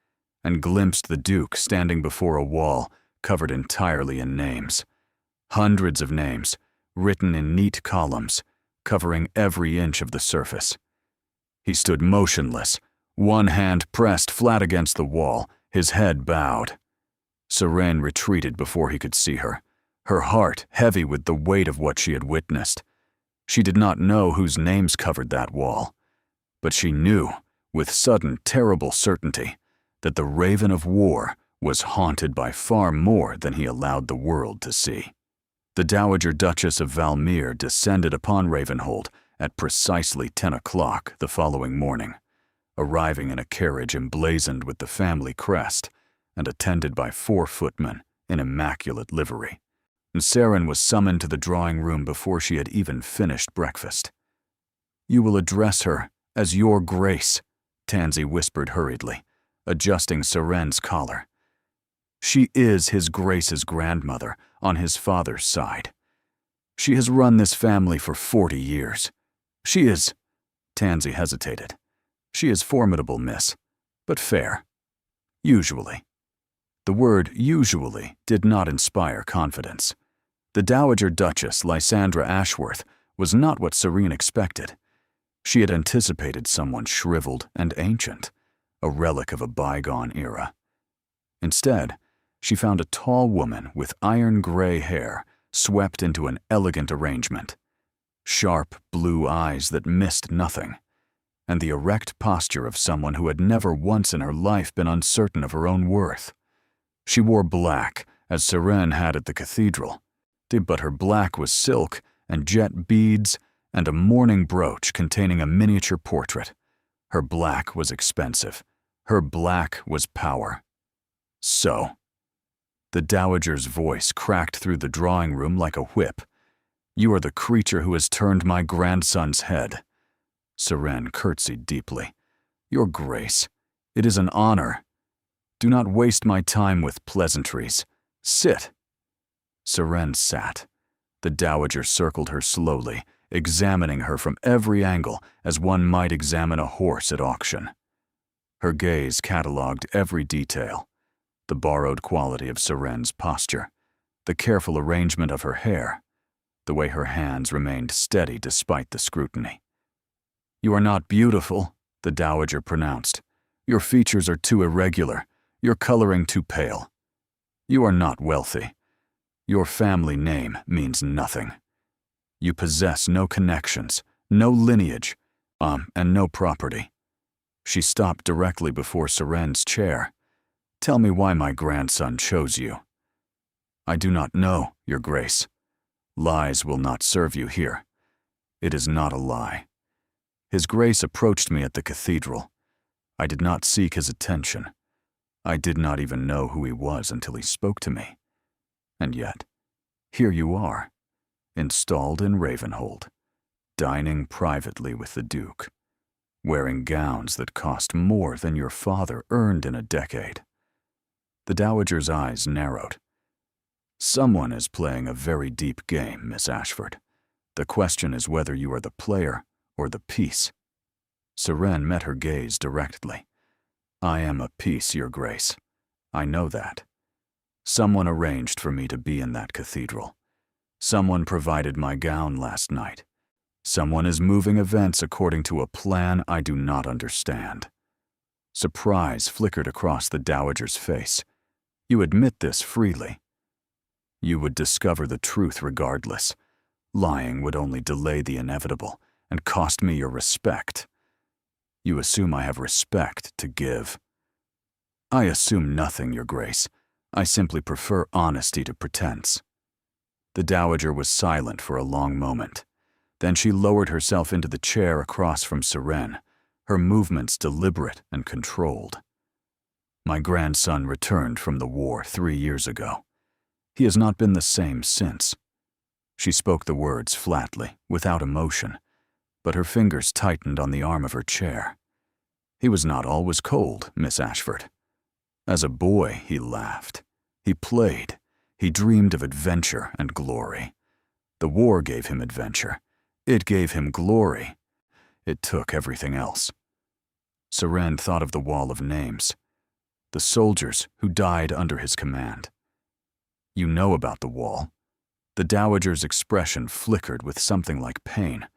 and glimpsed the Duke standing before a wall covered entirely in names. Hundreds of names, written in neat columns, covering every inch of the surface. He stood motionless, one hand pressed flat against the wall, his head bowed. Seren retreated before he could see her, her heart heavy with the weight of what she had witnessed. She did not know whose names covered that wall, but she knew, with sudden, terrible certainty, that the Raven of War was haunted by far more than he allowed the world to see. The Dowager Duchess of Valmere descended upon Ravenhold at precisely 10 o'clock the following morning, arriving in a carriage emblazoned with the family crest and attended by 4 footmen in immaculate livery. And Seren was summoned to the drawing room before she had even finished breakfast. "You will address her as Your Grace," Tansy whispered hurriedly, adjusting Seren's collar. "She is His Grace's grandmother on his father's side. She has run this family for 40 years. She is—" Tansy hesitated. "She is formidable, miss, but fair. Usually." The word usually did not inspire confidence. The Dowager Duchess, Lysandra Ashworth, was not what Serene expected. She had anticipated someone shriveled and ancient, a relic of a bygone era. Instead, she found a tall woman with iron-gray hair swept into an elegant arrangement, sharp blue eyes that missed nothing, and the erect posture of someone who had never once in her life been uncertain of her own worth. She wore black, as Seren had at the cathedral, but her black was silk and jet beads and a mourning brooch containing a miniature portrait. Her black was expensive. Her black was power. "So," the dowager's voice cracked through the drawing room like a whip, "you are the creature who has turned my grandson's head." Seren curtsied deeply. "Your Grace, it is an honor. Do not waste my time with pleasantries. Sit." Seren sat. The dowager circled her slowly, examining her from every angle as one might examine a horse at auction. Her gaze catalogued every detail: the borrowed quality of Seren's posture, the careful arrangement of her hair, the way her hands remained steady despite the scrutiny. "You are not beautiful," the dowager pronounced. "Your features are too irregular, your coloring too pale. You are not wealthy. Your family name means nothing. You possess no connections, no lineage, and no property." She stopped directly before Seren's chair. "Tell me why my grandson chose you." "I do not know, Your Grace. Lies will not serve you here. It is not a lie. His Grace approached me at the cathedral. I did not seek his attention. I did not even know who he was until he spoke to me. And yet, here you are, installed in Ravenhold, dining privately with the Duke, wearing gowns that cost more than your father earned in a decade." The dowager's eyes narrowed. "Someone is playing a very deep game, Miss Ashford. The question is whether you are the player or the piece." Seren met her gaze directly. "I am a piece, Your Grace. I know that. Someone arranged for me to be in that cathedral. Someone provided my gown last night. Someone is moving events according to a plan I do not understand. Surprise flickered across the dowager's face. You admit this freely. You would discover the truth regardless. Lying would only delay the inevitable and cost me your respect. You assume I have respect to give. I assume nothing, Your Grace. I simply prefer honesty to pretense. The dowager was silent for a long moment. Then she lowered herself into the chair across from Seren, her movements deliberate and controlled. My grandson returned from the war 3 years ago. He has not been the same since. She spoke the words flatly, without emotion, but her fingers tightened on the arm of her chair. He was not always cold, Miss Ashford. As a boy, he laughed. He played. He dreamed of adventure and glory. The war gave him adventure. It gave him glory. It took everything else. Seren thought of the wall of names, the soldiers who died under his command. You know about the wall. The dowager's expression flickered with something like pain.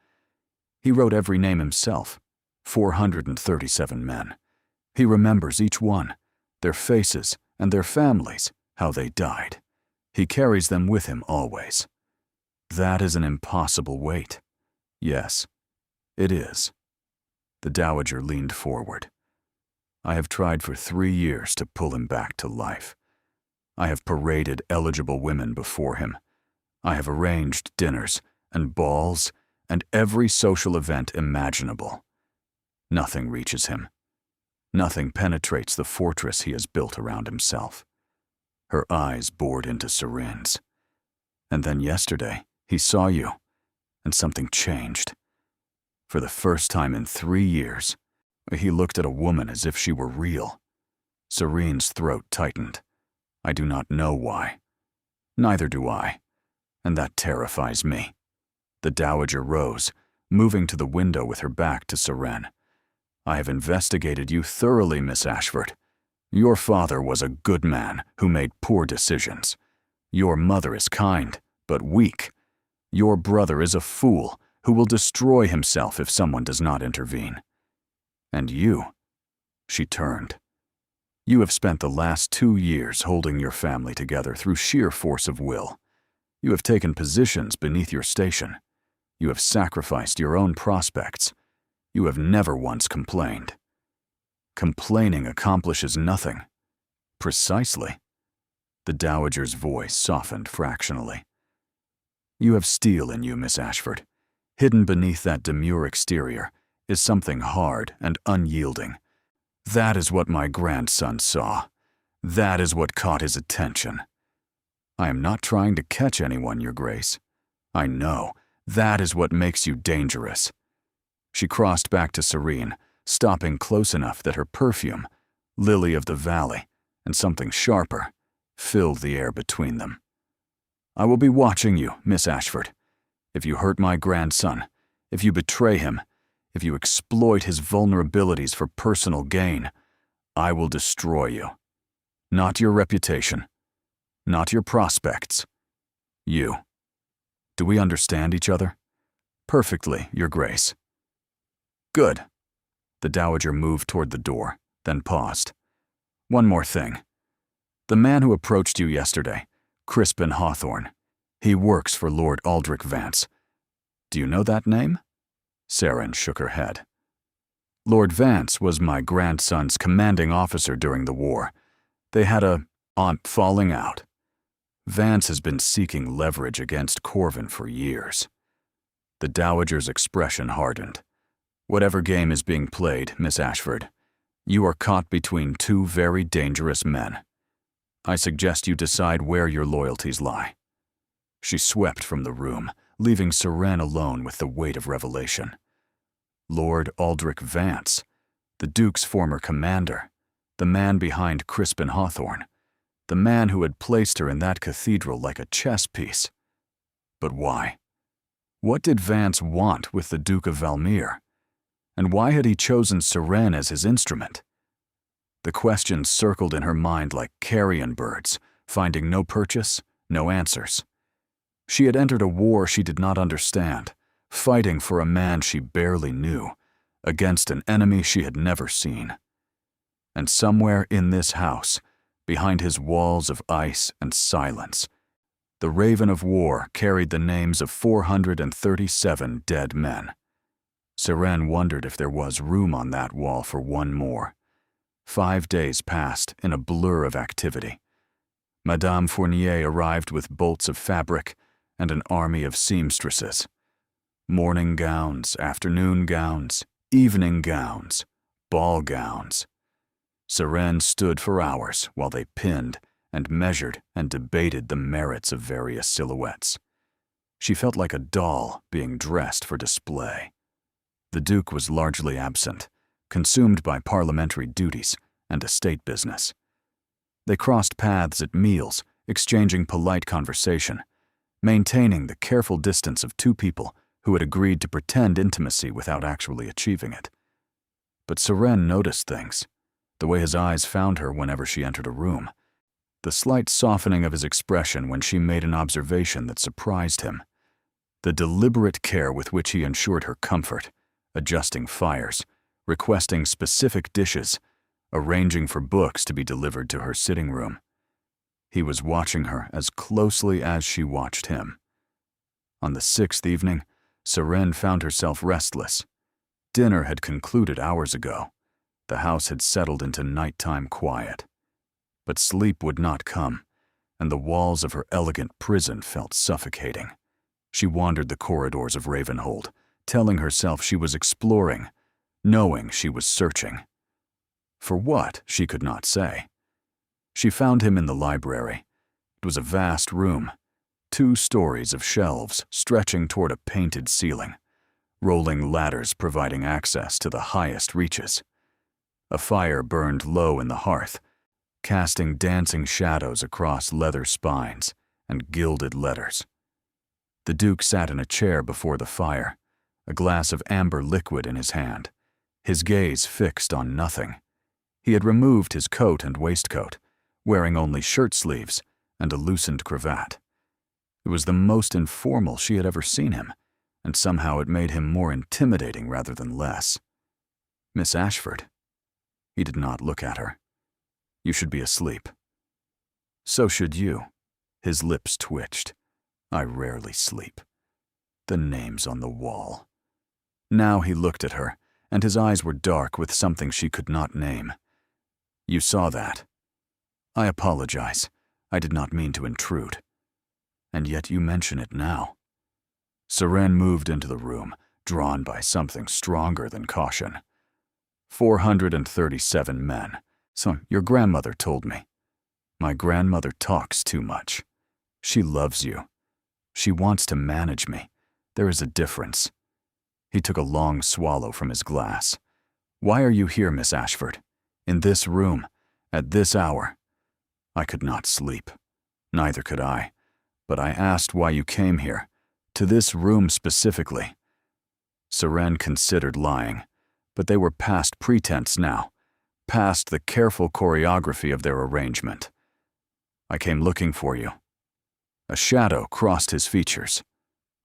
He wrote every name himself, 437 men. He remembers each one, their faces and their families, how they died. He carries them with him always. That is an impossible weight. Yes, it is. The dowager leaned forward. I have tried for 3 years to pull him back to life. I have paraded eligible women before him. I have arranged dinners and balls and every social event imaginable. Nothing reaches him. Nothing penetrates the fortress he has built around himself. Her eyes bored into Seren's. And then yesterday, he saw you, and something changed. For the first time in 3 years, he looked at a woman as if she were real. Serene's throat tightened. I do not know why. Neither do I, and that terrifies me. The dowager rose, moving to the window with her back to Seren. I have investigated you thoroughly, Miss Ashford. Your father was a good man who made poor decisions. Your mother is kind, but weak. Your brother is a fool who will destroy himself if someone does not intervene. And you, she turned. You have spent the last 2 years holding your family together through sheer force of will. You have taken positions beneath your station. You have sacrificed your own prospects. You have never once complained. Complaining accomplishes nothing. Precisely. The dowager's voice softened fractionally. You have steel in you, Miss Ashford. Hidden beneath that demure exterior is something hard and unyielding. That is what my grandson saw. That is what caught his attention. I am not trying to catch anyone, Your Grace. I know. That is what makes you dangerous. She crossed back to Serene, stopping close enough that her perfume, lily of the valley, and something sharper, filled the air between them. I will be watching you, Miss Ashford. If you hurt my grandson, if you betray him, if you exploit his vulnerabilities for personal gain, I will destroy you. Not your reputation. Not your prospects. You. Do we understand each other? Perfectly, Your Grace. Good. The dowager moved toward the door, then paused. One more thing. The man who approached you yesterday, Crispin Hawthorne, he works for Lord Aldrich Vance. Do you know that name? Seren shook her head. Lord Vance was my grandson's commanding officer during the war. They had a falling out. Vance has been seeking leverage against Corvin for years. The dowager's expression hardened. Whatever game is being played, Miss Ashford, you are caught between 2 very dangerous men. I suggest you decide where your loyalties lie. She swept from the room, leaving Seren alone with the weight of revelation. Lord Aldrich Vance, the Duke's former commander, the man behind Crispin Hawthorne, the man who had placed her in that cathedral like a chess piece. But why? What did Vance want with the Duke of Valmere? And why had he chosen Seren as his instrument? The questions circled in her mind like carrion birds, finding no purchase, no answers. She had entered a war she did not understand, fighting for a man she barely knew, against an enemy she had never seen. And somewhere in this house, behind his walls of ice and silence, the Raven of War carried the names of 437 dead men. Seren wondered if there was room on that wall for one more. 5 days passed in a blur of activity. Madame Fournier arrived with bolts of fabric and an army of seamstresses. Morning gowns, afternoon gowns, evening gowns, ball gowns. Seren stood for hours while they pinned and measured and debated the merits of various silhouettes. She felt like a doll being dressed for display. The Duke was largely absent, consumed by parliamentary duties and estate business. They crossed paths at meals, exchanging polite conversation, maintaining the careful distance of two people who had agreed to pretend intimacy without actually achieving it. But Seren noticed things, the way his eyes found her whenever she entered a room, the slight softening of his expression when she made an observation that surprised him, the deliberate care with which he ensured her comfort, adjusting fires, requesting specific dishes, arranging for books to be delivered to her sitting room. He was watching her as closely as she watched him. On the 6th evening, Seren found herself restless. Dinner had concluded hours ago. The house had settled into nighttime quiet. But sleep would not come, and the walls of her elegant prison felt suffocating. She wandered the corridors of Ravenhold, telling herself she was exploring, knowing she was searching. For what, she could not say. She found him in the library. It was a vast room, 2 stories of shelves stretching toward a painted ceiling, rolling ladders providing access to the highest reaches. A fire burned low in the hearth, casting dancing shadows across leather spines and gilded letters. The Duke sat in a chair before the fire, a glass of amber liquid in his hand, his gaze fixed on nothing. He had removed his coat and waistcoat, wearing only shirt sleeves and a loosened cravat. It was the most informal she had ever seen him, and somehow it made him more intimidating rather than less. Miss Ashford. He did not look at her. You should be asleep. So should you. His lips twitched. I rarely sleep. The names on the wall. Now he looked at her, and his eyes were dark with something she could not name. You saw that. I apologize. I did not mean to intrude. And yet you mention it now. Seren moved into the room, drawn by something stronger than caution. 437 men. So your grandmother told me. My grandmother talks too much. She loves you. She wants to manage me. There is a difference. He took a long swallow from his glass. Why are you here, Miss Ashford? In this room, at this hour? I could not sleep. Neither could I. But I asked why you came here, to this room specifically. Seren considered lying, but they were past pretense now, past the careful choreography of their arrangement. I came looking for you. A shadow crossed his features.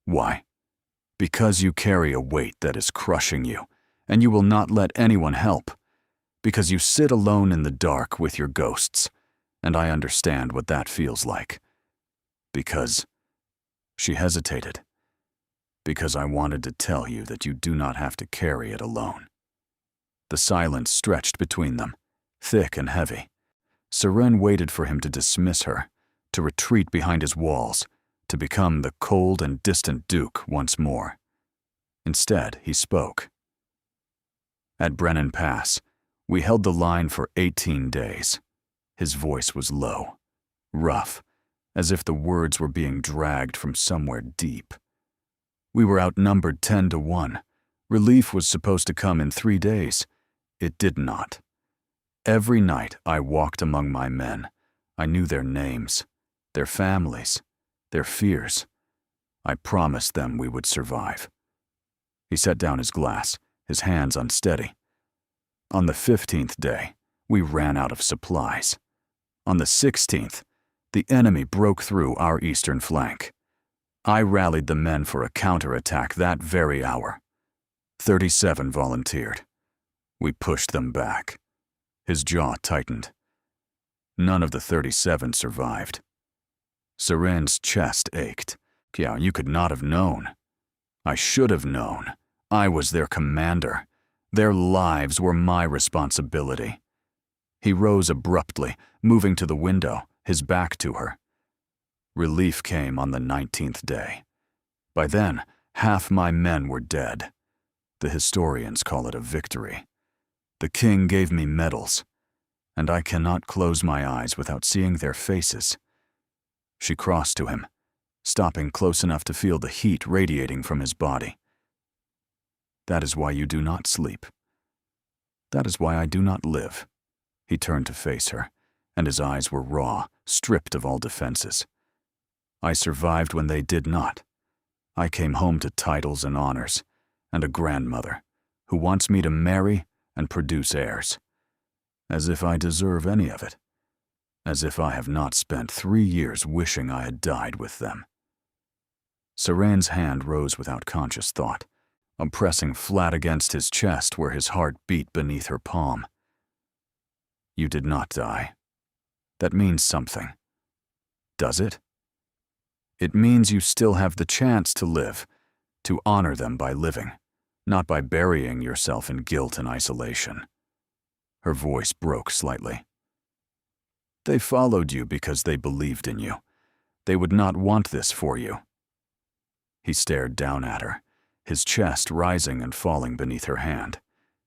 Why? Because you carry a weight that is crushing you, and you will not let anyone help. Because you sit alone in the dark with your ghosts, and I understand what that feels like. Because... She hesitated. Because I wanted to tell you that you do not have to carry it alone. The silence stretched between them, thick and heavy. Seren waited for him to dismiss her, to retreat behind his walls, to become the cold and distant Duke once more. Instead, he spoke. At Brennan Pass, we held the line for 18 days. His voice was low, rough, as if the words were being dragged from somewhere deep. We were outnumbered 10 to 1. Relief was supposed to come in 3 days. It did not. Every night I walked among my men. I knew their names, their families, their fears. I promised them we would survive. He set down his glass, his hands unsteady. On the 15th day, we ran out of supplies. On the 16th, The enemy broke through our eastern flank. I rallied the men for a counterattack that very hour. 37 volunteered. We pushed them back. His jaw tightened. None of the 37 survived. Seren's chest ached. Yeah, you could not have known. I should have known. I was their commander. Their lives were my responsibility. He rose abruptly, moving to the window, his back to her. Relief came on the 19th day. By then, half my men were dead. The historians call it a victory. The king gave me medals, and I cannot close my eyes without seeing their faces. She crossed to him, stopping close enough to feel the heat radiating from his body. That is why you do not sleep. That is why I do not live. He turned to face her, and his eyes were raw, stripped of all defenses. I survived when they did not. I came home to titles and honors, and a grandmother who wants me to marry and produce heirs. As if I deserve any of it. As if I have not spent 3 years wishing I had died with them. Seren's hand rose without conscious thought, pressing flat against his chest where his heart beat beneath her palm. You did not die. That means something. Does it? It means you still have the chance to live, to honor them by living, not by burying yourself in guilt and isolation. Her voice broke slightly. They followed you because they believed in you. They would not want this for you. He stared down at her, his chest rising and falling beneath her hand,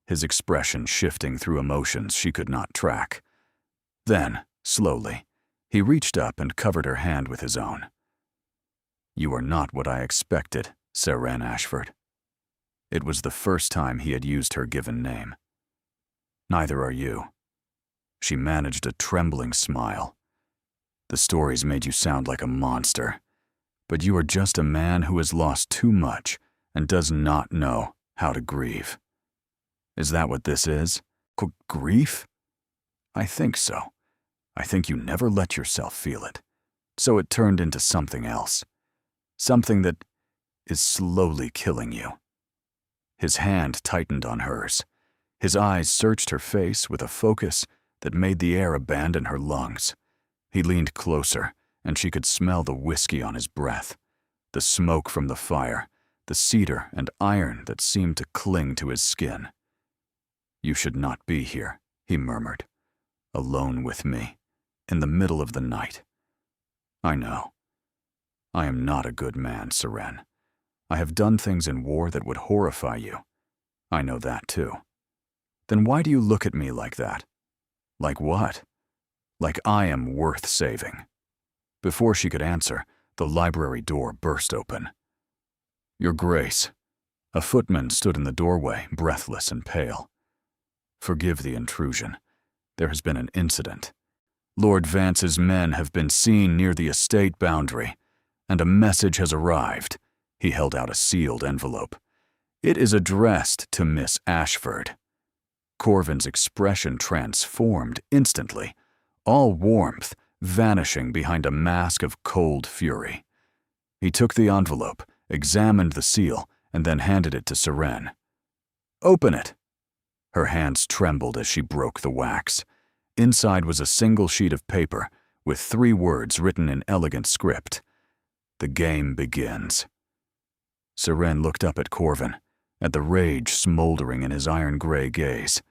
his expression shifting through emotions she could not track. Then, slowly, he reached up and covered her hand with his own. You are not what I expected, Seren Ashford. It was the first time he had used her given name. Neither are you. She managed a trembling smile. The stories made you sound like a monster, but you are just a man who has lost too much and does not know how to grieve. Is that what this is? Grief? I think so. I think you never let yourself feel it, so it turned into something else. Something that is slowly killing you. His hand tightened on hers. His eyes searched her face with a focus that made the air abandon her lungs. He leaned closer, and she could smell the whiskey on his breath, the smoke from the fire, the cedar and iron that seemed to cling to his skin. You should not be here, he murmured, alone with me, in the middle of the night. I know. I am not a good man, Seren. I have done things in war that would horrify you. I know that too. Then why do you look at me like that? Like what? Like I am worth saving. Before she could answer, the library door burst open. Your Grace. A footman stood in the doorway, breathless and pale. Forgive the intrusion. There has been an incident. Lord Vance's men have been seen near the estate boundary, and a message has arrived. He held out a sealed envelope. It is addressed to Miss Ashford. Corvin's expression transformed instantly, all warmth vanishing behind a mask of cold fury. He took the envelope, examined the seal, and then handed it to Seren. Open it. Her hands trembled as she broke the wax. Inside was a single sheet of paper with 3 words written in elegant script. The game begins. Seren looked up at Corvin, at the rage smoldering in his iron-gray gaze,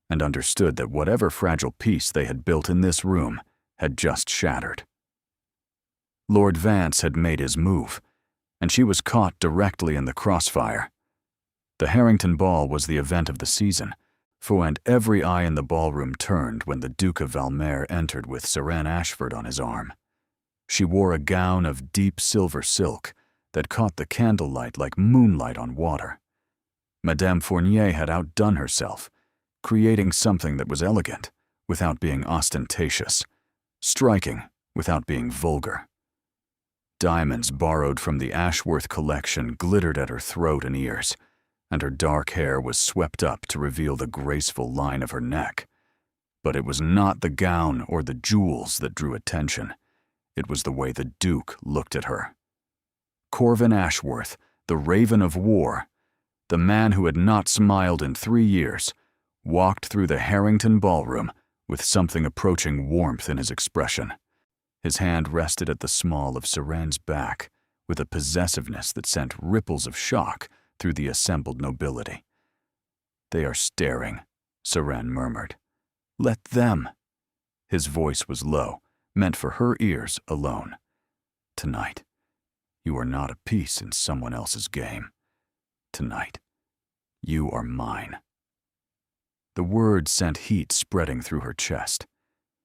and understood that whatever fragile peace they had built in this room had just shattered. Lord Vance had made his move, and she was caught directly in the crossfire. The Harrington Ball was the event of the season, and every eye in the ballroom turned when the Duke of Valmere entered with Seren Ashford on his arm. She wore a gown of deep silver silk that caught the candlelight like moonlight on water. Madame Fournier had outdone herself, creating something that was elegant without being ostentatious, striking without being vulgar. Diamonds borrowed from the Ashworth collection glittered at her throat and ears, and her dark hair was swept up to reveal the graceful line of her neck. But it was not the gown or the jewels that drew attention. It was the way the Duke looked at her. Corvin Ashworth, the Raven of War, the man who had not smiled in 3 years, walked through the Harrington ballroom with something approaching warmth in his expression. His hand rested at the small of Seren's back with a possessiveness that sent ripples of shock through the assembled nobility. "They are staring," Seren murmured. "Let them." His voice was low, meant for her ears alone. "Tonight, you are not a piece in someone else's game. Tonight, you are mine." The word sent heat spreading through her chest.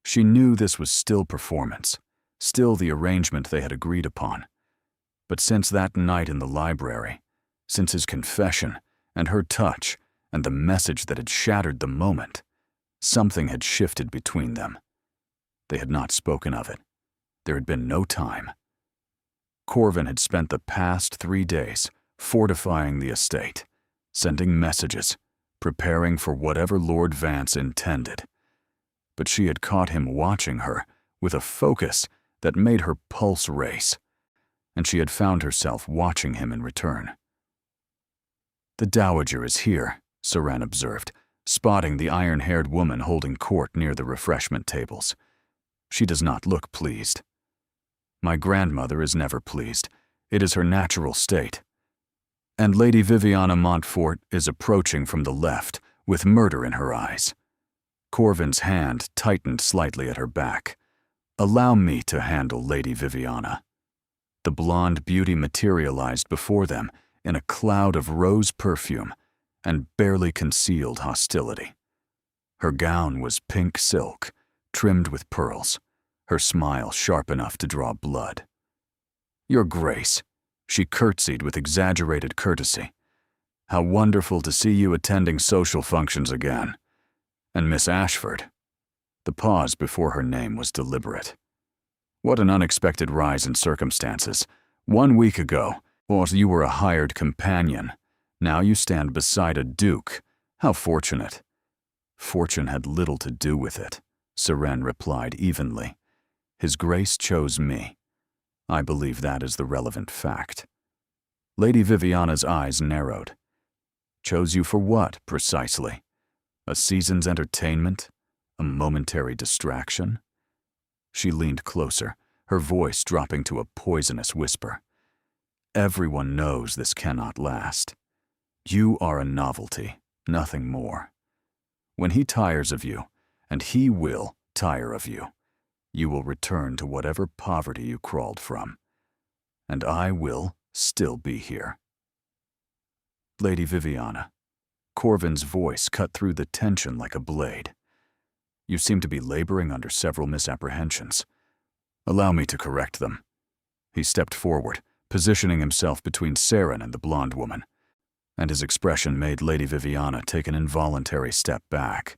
She knew this was still performance, still the arrangement they had agreed upon. But since that night in the library, since his confession and her touch and the message that had shattered the moment, something had shifted between them. They had not spoken of it. There had been no time. Corvin had spent the past 3 days fortifying the estate, sending messages, preparing for whatever Lord Vance intended. But she had caught him watching her with a focus that made her pulse race, and she had found herself watching him in return. "The Dowager is here," Seren observed, spotting the iron-haired woman holding court near the refreshment tables. "She does not look pleased." "My grandmother is never pleased. It is her natural state." "And Lady Viviana Montfort is approaching from the left, with murder in her eyes." Corvin's hand tightened slightly at her back. "Allow me to handle Lady Viviana." The blonde beauty materialized before them in a cloud of rose perfume and barely concealed hostility. Her gown was pink silk, trimmed with pearls, her smile sharp enough to draw blood. "Your Grace," she curtsied with exaggerated courtesy. "How wonderful to see you attending social functions again. And Miss Ashford." The pause before her name was deliberate. "What an unexpected rise in circumstances. 1 week ago, you were a hired companion. Now you stand beside a duke. How fortunate." "Fortune had little to do with it," Seren replied evenly. "His Grace chose me. I believe that is the relevant fact." Lady Viviana's eyes narrowed. "Chose you for what, precisely? A season's entertainment? A momentary distraction?" She leaned closer, her voice dropping to a poisonous whisper. "Everyone knows this cannot last. You are a novelty, nothing more. When he tires of you, and he will tire of you, you will return to whatever poverty you crawled from. And I will still be here." "Lady Viviana," Corvin's voice cut through the tension like a blade. "You seem to be laboring under several misapprehensions. Allow me to correct them." He stepped forward, positioning himself between Seren and the blonde woman, and his expression made Lady Viviana take an involuntary step back.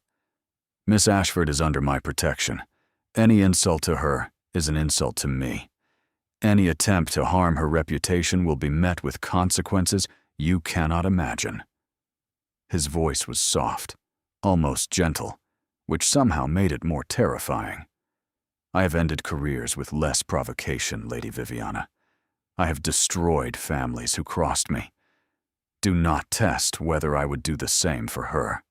"Miss Ashford is under my protection. Any insult to her is an insult to me. Any attempt to harm her reputation will be met with consequences you cannot imagine." His voice was soft, almost gentle, which somehow made it more terrifying. "I have ended careers with less provocation, Lady Viviana. I have destroyed families who crossed me. Do not test whether I would do the same for her."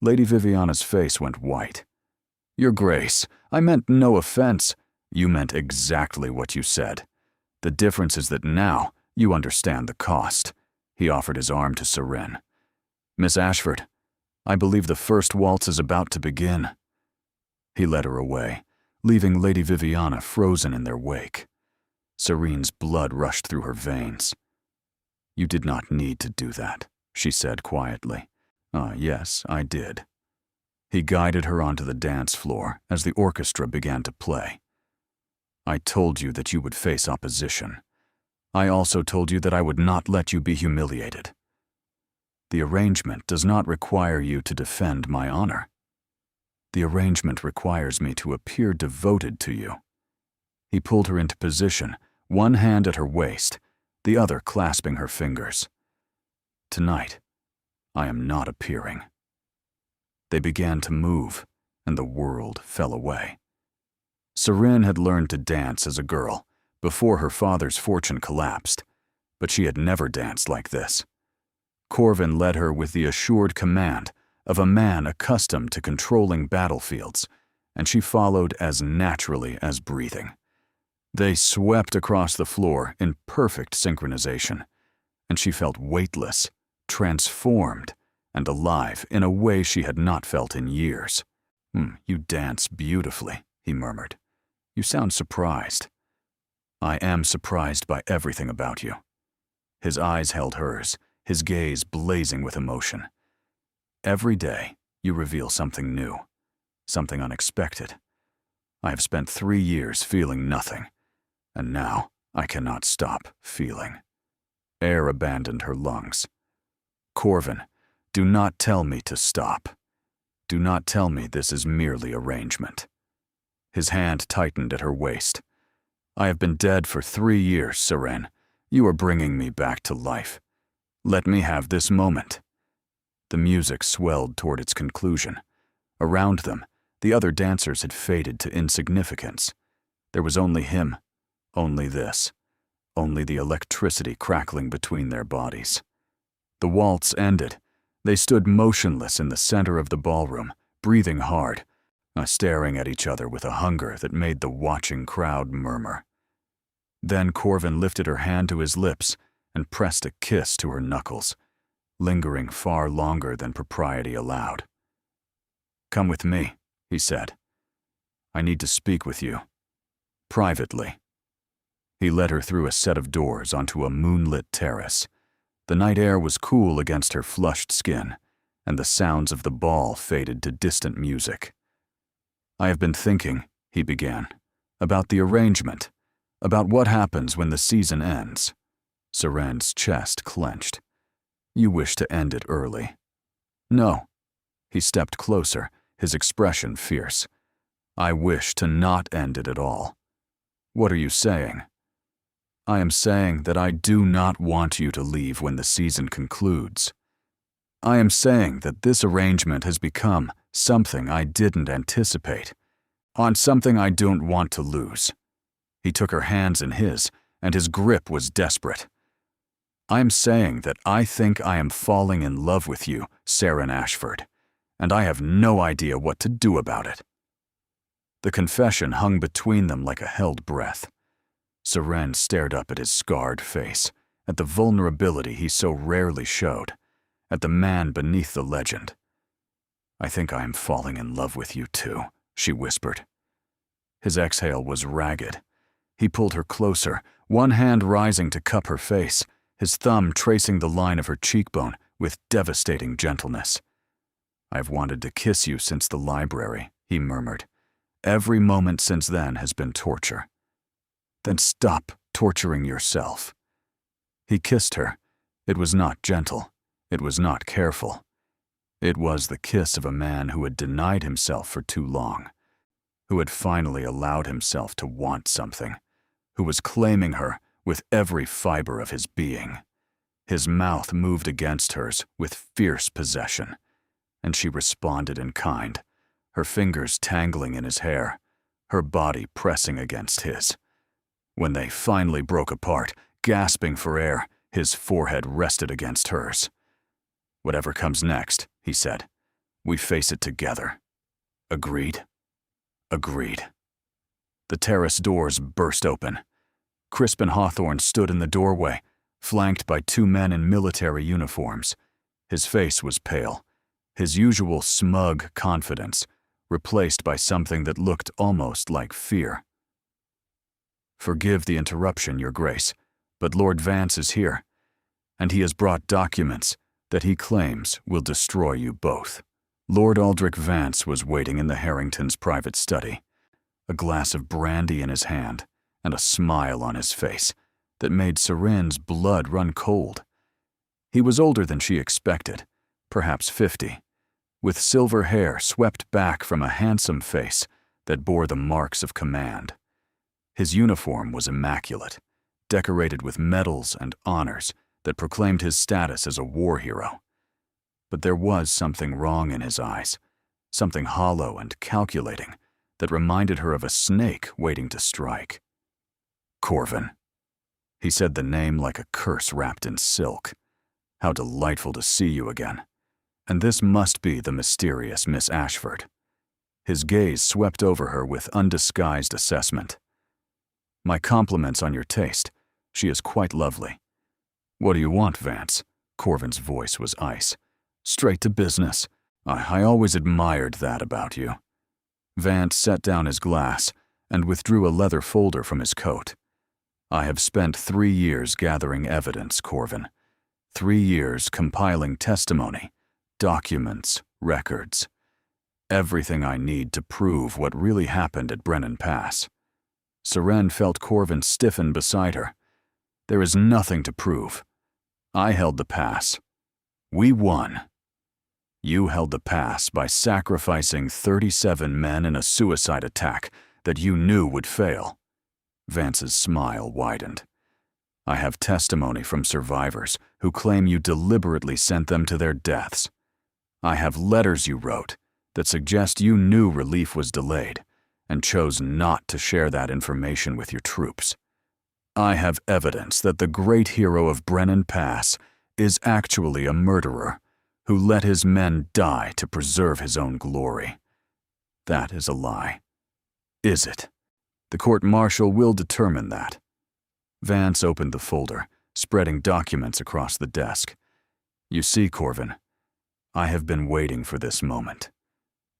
Lady Viviana's face went white. "Your Grace, I meant no offense." "You meant exactly what you said. The difference is that now you understand the cost." He offered his arm to Seren. "Miss Ashford, I believe the first waltz is about to begin." He led her away, leaving Lady Viviana frozen in their wake. Serene's blood rushed through her veins. "You did not need to do that," she said quietly. "Ah, yes, I did." He guided her onto the dance floor as the orchestra began to play. "I told you that you would face opposition. I also told you that I would not let you be humiliated. The arrangement does not require you to defend my honor. The arrangement requires me to appear devoted to you." He pulled her into position, one hand at her waist, the other clasping her fingers. "Tonight, I am not appearing." They began to move, and the world fell away. Seren had learned to dance as a girl, before her father's fortune collapsed, but she had never danced like this. Corvin led her with the assured command of a man accustomed to controlling battlefields, and she followed as naturally as breathing. They swept across the floor in perfect synchronization, and she felt weightless, transformed, and alive in a way she had not felt in years. You dance beautifully," he murmured. "You sound surprised." "I am surprised by everything about you." His eyes held hers, his gaze blazing with emotion. "Every day, you reveal something new, something unexpected. I have spent 3 years feeling nothing, and now I cannot stop feeling." Air abandoned her lungs. "Corvin, do not tell me to stop. Do not tell me this is merely arrangement." His hand tightened at her waist. "I have been dead for 3 years, Seren. You are bringing me back to life. Let me have this moment." The music swelled toward its conclusion. Around them, the other dancers had faded to insignificance. There was only him, only this, only the electricity crackling between their bodies. The waltz ended. They stood motionless in the center of the ballroom, breathing hard, staring at each other with a hunger that made the watching crowd murmur. Then Corvin lifted her hand to his lips and pressed a kiss to her knuckles, lingering far longer than propriety allowed. "Come with me," he said. "I need to speak with you. Privately." He led her through a set of doors onto a moonlit terrace. The night air was cool against her flushed skin, and the sounds of the ball faded to distant music. "I have been thinking," he began, "about the arrangement, about what happens when the season ends." Seren's chest clenched. "You wish to end it early." "No." He stepped closer, his expression fierce. "I wish to not end it at all." "What are you saying?" "I am saying that I do not want you to leave when the season concludes. I am saying that this arrangement has become something I didn't anticipate, on something I don't want to lose." He took her hands in his, and his grip was desperate. "I am saying that I think I am falling in love with you, Seren Ashford, and I have no idea what to do about it." The confession hung between them like a held breath. Seren stared up at his scarred face, at the vulnerability he so rarely showed, at the man beneath the legend. "I think I am falling in love with you too," she whispered. His exhale was ragged. He pulled her closer, one hand rising to cup her face, his thumb tracing the line of her cheekbone with devastating gentleness. "I've wanted to kiss you since the library," he murmured. "Every moment since then has been torture." "Then stop torturing yourself." He kissed her. It was not gentle. It was not careful. It was the kiss of a man who had denied himself for too long, who had finally allowed himself to want something, who was claiming her with every fiber of his being. His mouth moved against hers with fierce possession, and she responded in kind, her fingers tangling in his hair, her body pressing against his. When they finally broke apart, gasping for air, his forehead rested against hers. "Whatever comes next," he said, "we face it together. Agreed?" "Agreed." The terrace doors burst open. Crispin Hawthorne stood in the doorway, flanked by 2 men in military uniforms. His face was pale, his usual smug confidence replaced by something that looked almost like fear. "Forgive the interruption, Your Grace, but Lord Vance is here, and he has brought documents that he claims will destroy you both." Lord Aldrich Vance was waiting in the Harringtons' private study, a glass of brandy in his hand and a smile on his face that made Seren's blood run cold. He was older than she expected, perhaps 50, with silver hair swept back from a handsome face that bore the marks of command. His uniform was immaculate, decorated with medals and honors that proclaimed his status as a war hero. But there was something wrong in his eyes, something hollow and calculating that reminded her of a snake waiting to strike. Corvin. He said the name like a curse wrapped in silk. How delightful to see you again. And this must be the mysterious Miss Ashford. His gaze swept over her with undisguised assessment. My compliments on your taste. She is quite lovely. What do you want, Vance? Corvin's voice was ice. Straight to business. I always admired that about you. Vance set down his glass and withdrew a leather folder from his coat. I have spent 3 years gathering evidence, Corvin. 3 years compiling testimony, documents, records. Everything I need to prove what really happened at Brennan Pass. Seren felt Corvin stiffen beside her. There is nothing to prove. I held the pass. We won. You held the pass by sacrificing 37 men in a suicide attack that you knew would fail. Vance's smile widened. I have testimony from survivors who claim you deliberately sent them to their deaths. I have letters you wrote that suggest you knew relief was delayed and chose not to share that information with your troops. I have evidence that the great hero of Brennan Pass is actually a murderer who let his men die to preserve his own glory. That is a lie. Is it? The court-martial will determine that. Vance opened the folder, spreading documents across the desk. You see, Corvin, I have been waiting for this moment,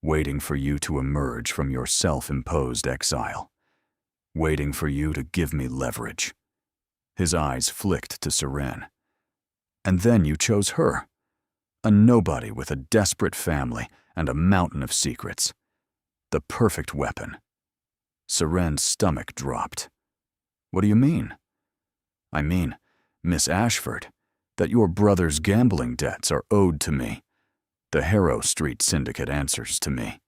waiting for you to emerge from your self-imposed exile, waiting for you to give me leverage. His eyes flicked to Seren. And then you chose her, a nobody with a desperate family and a mountain of secrets. The perfect weapon. Seren's stomach dropped. What do you mean? I mean, Miss Ashford, that your brother's gambling debts are owed to me. The Harrow Street Syndicate answers to me.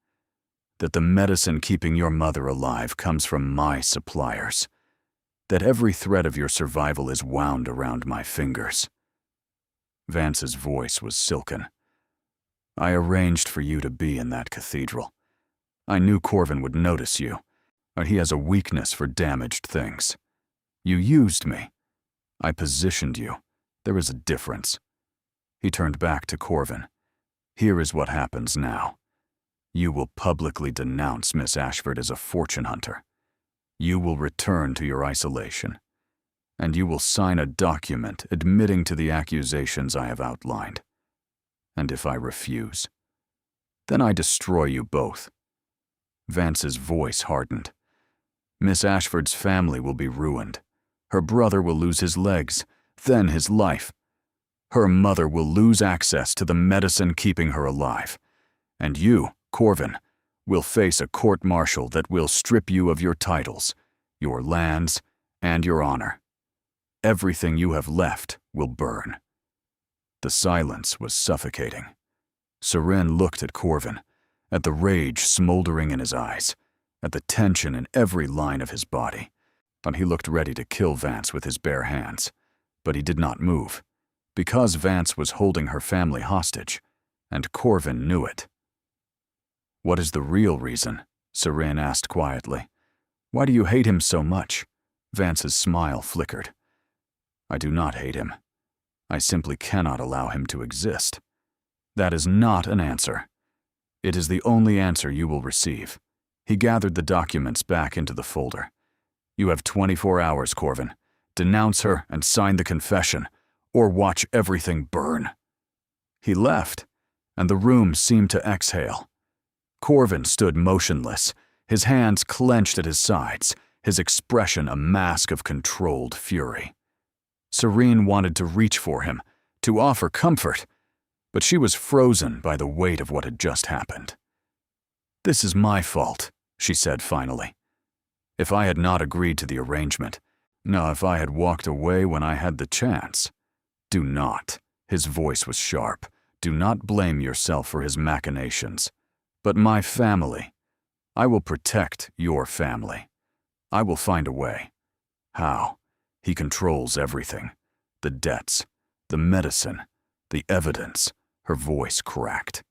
That the medicine keeping your mother alive comes from my suppliers. That every thread of your survival is wound around my fingers. Vance's voice was silken. I arranged for you to be in that cathedral. I knew Corvin would notice you, but he has a weakness for damaged things. You used me. I positioned you. There is a difference. He turned back to Corvin. Here is what happens now. You will publicly denounce Miss Ashford as a fortune hunter. You will return to your isolation. And you will sign a document admitting to the accusations I have outlined. And if I refuse, then I destroy you both. Vance's voice hardened. Miss Ashford's family will be ruined. Her brother will lose his legs, then his life. Her mother will lose access to the medicine keeping her alive. And you, Corvin, will face a court-martial that will strip you of your titles, your lands, and your honor. Everything you have left will burn. The silence was suffocating. Seren looked at Corvin, at the rage smoldering in his eyes, at the tension in every line of his body. But he looked ready to kill Vance with his bare hands. But he did not move, because Vance was holding her family hostage, and Corvin knew it. What is the real reason? Seren asked quietly. Why do you hate him so much? Vance's smile flickered. I do not hate him. I simply cannot allow him to exist. That is not an answer. It is the only answer you will receive. He gathered the documents back into the folder. You have 24 hours, Corvin. Denounce her and sign the confession, or watch everything burn. He left, and the room seemed to exhale. Corvin stood motionless, his hands clenched at his sides, his expression a mask of controlled fury. Seren wanted to reach for him, to offer comfort, but she was frozen by the weight of what had just happened. This is my fault, she said finally. If I had not agreed to the arrangement, no, if I had walked away when I had the chance. Do not, his voice was sharp, do not blame yourself for his machinations. But my family, I will protect your family. I will find a way. How? He controls everything. The debts, the medicine, the evidence. Her voice cracked.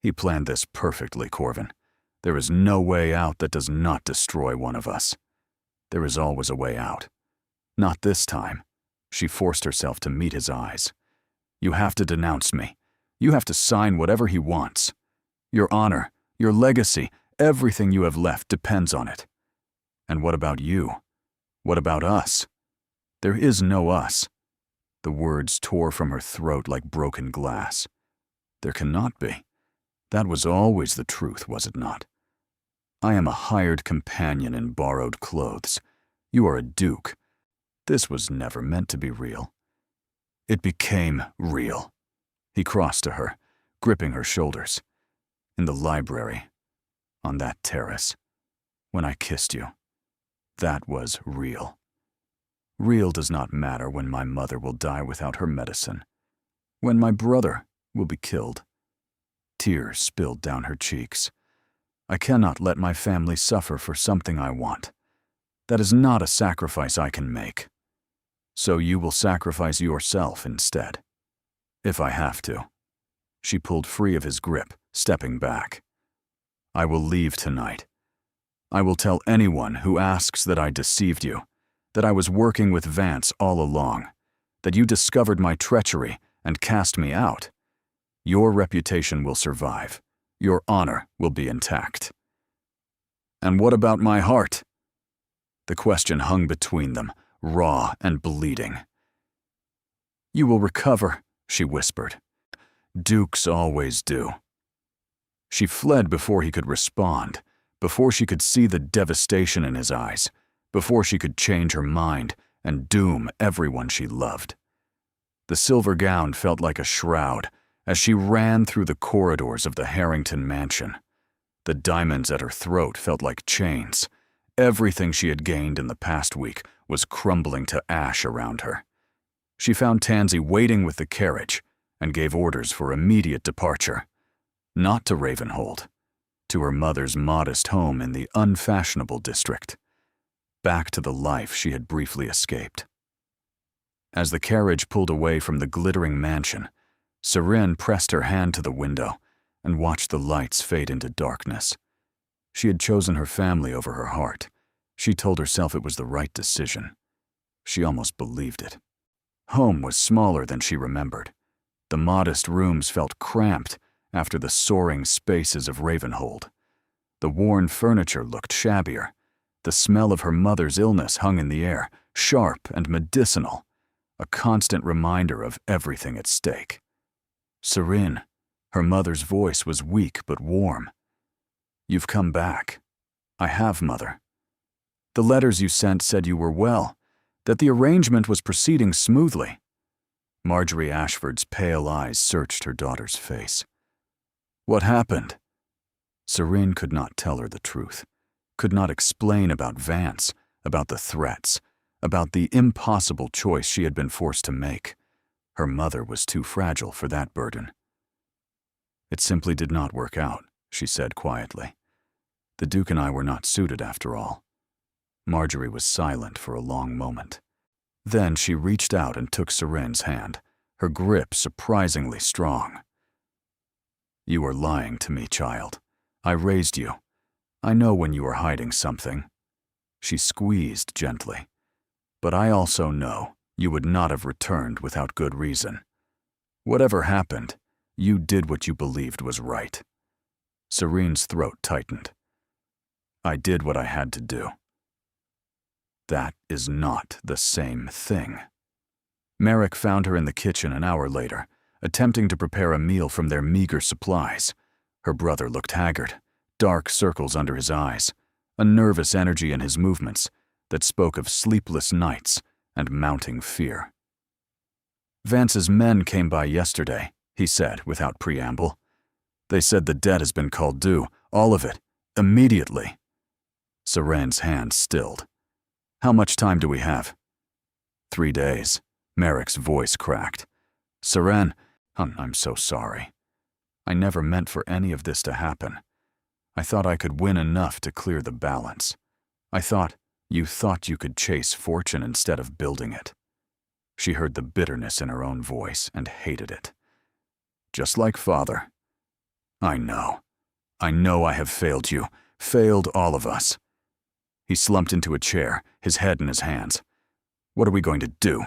He planned this perfectly, Corvin. There is no way out that does not destroy one of us. There is always a way out. Not this time. She forced herself to meet his eyes. You have to denounce me. You have to sign whatever he wants. Your honor, your legacy, everything you have left depends on it. And what about you? What about us? There is no us. The words tore from her throat like broken glass. There cannot be. That was always the truth, was it not? I am a hired companion in borrowed clothes. You are a duke. This was never meant to be real. It became real. He crossed to her, gripping her shoulders. In the library, on that terrace, when I kissed you, that was real. Real does not matter when my mother will die without her medicine, when my brother will be killed. Tears spilled down her cheeks. I cannot let my family suffer for something I want. That is not a sacrifice I can make. So you will sacrifice yourself instead. If I have to. She pulled free of his grip, stepping back. I will leave tonight. I will tell anyone who asks that I deceived you, that I was working with Vance all along, that you discovered my treachery and cast me out. Your reputation will survive. Your honor will be intact. And what about my heart? The question hung between them, raw and bleeding. You will recover, she whispered. Dukes always do. She fled before he could respond, before she could see the devastation in his eyes, before she could change her mind and doom everyone she loved. The silver gown felt like a shroud as she ran through the corridors of the Harrington mansion. The diamonds at her throat felt like chains. Everything she had gained in the past week was crumbling to ash around her. She found Tansy waiting with the carriage and gave orders for immediate departure. Not to Ravenhold, to her mother's modest home in the unfashionable district. Back to the life she had briefly escaped. As the carriage pulled away from the glittering mansion, Seren pressed her hand to the window and watched the lights fade into darkness. She had chosen her family over her heart. She told herself it was the right decision. She almost believed it. Home was smaller than she remembered. The modest rooms felt cramped after the soaring spaces of Ravenhold. The worn furniture looked shabbier. The smell of her mother's illness hung in the air, sharp and medicinal, a constant reminder of everything at stake. Seren, her mother's voice was weak but warm. You've come back. I have, Mother. The letters you sent said you were well, that the arrangement was proceeding smoothly. Marjorie Ashford's pale eyes searched her daughter's face. What happened? Seren could not tell her the truth, could not explain about Vance, about the threats, about the impossible choice she had been forced to make. Her mother was too fragile for that burden. It simply did not work out, she said quietly. The Duke and I were not suited after all. Marjorie was silent for a long moment. Then she reached out and took Seren's hand, her grip surprisingly strong. You are lying to me, child. I raised you. I know when you are hiding something. She squeezed gently. But I also know you would not have returned without good reason. Whatever happened, you did what you believed was right. Serene's throat tightened. I did what I had to do. That is not the same thing. Merrick found her in the kitchen an hour later, attempting to prepare a meal from their meager supplies. Her brother looked haggard, dark circles under his eyes, a nervous energy in his movements that spoke of sleepless nights and mounting fear. Vance's men came by yesterday, he said without preamble. They said the debt has been called due, all of it, immediately. Seren's hand stilled. How much time do we have? 3 days. Merrick's voice cracked. Seren, I'm so sorry. I never meant for any of this to happen. I thought I could win enough to clear the balance. I thought you could chase fortune instead of building it. She heard the bitterness in her own voice and hated it. Just like father. I know. I know I have failed you, failed all of us." He slumped into a chair, his head in his hands. "What are we going to do?"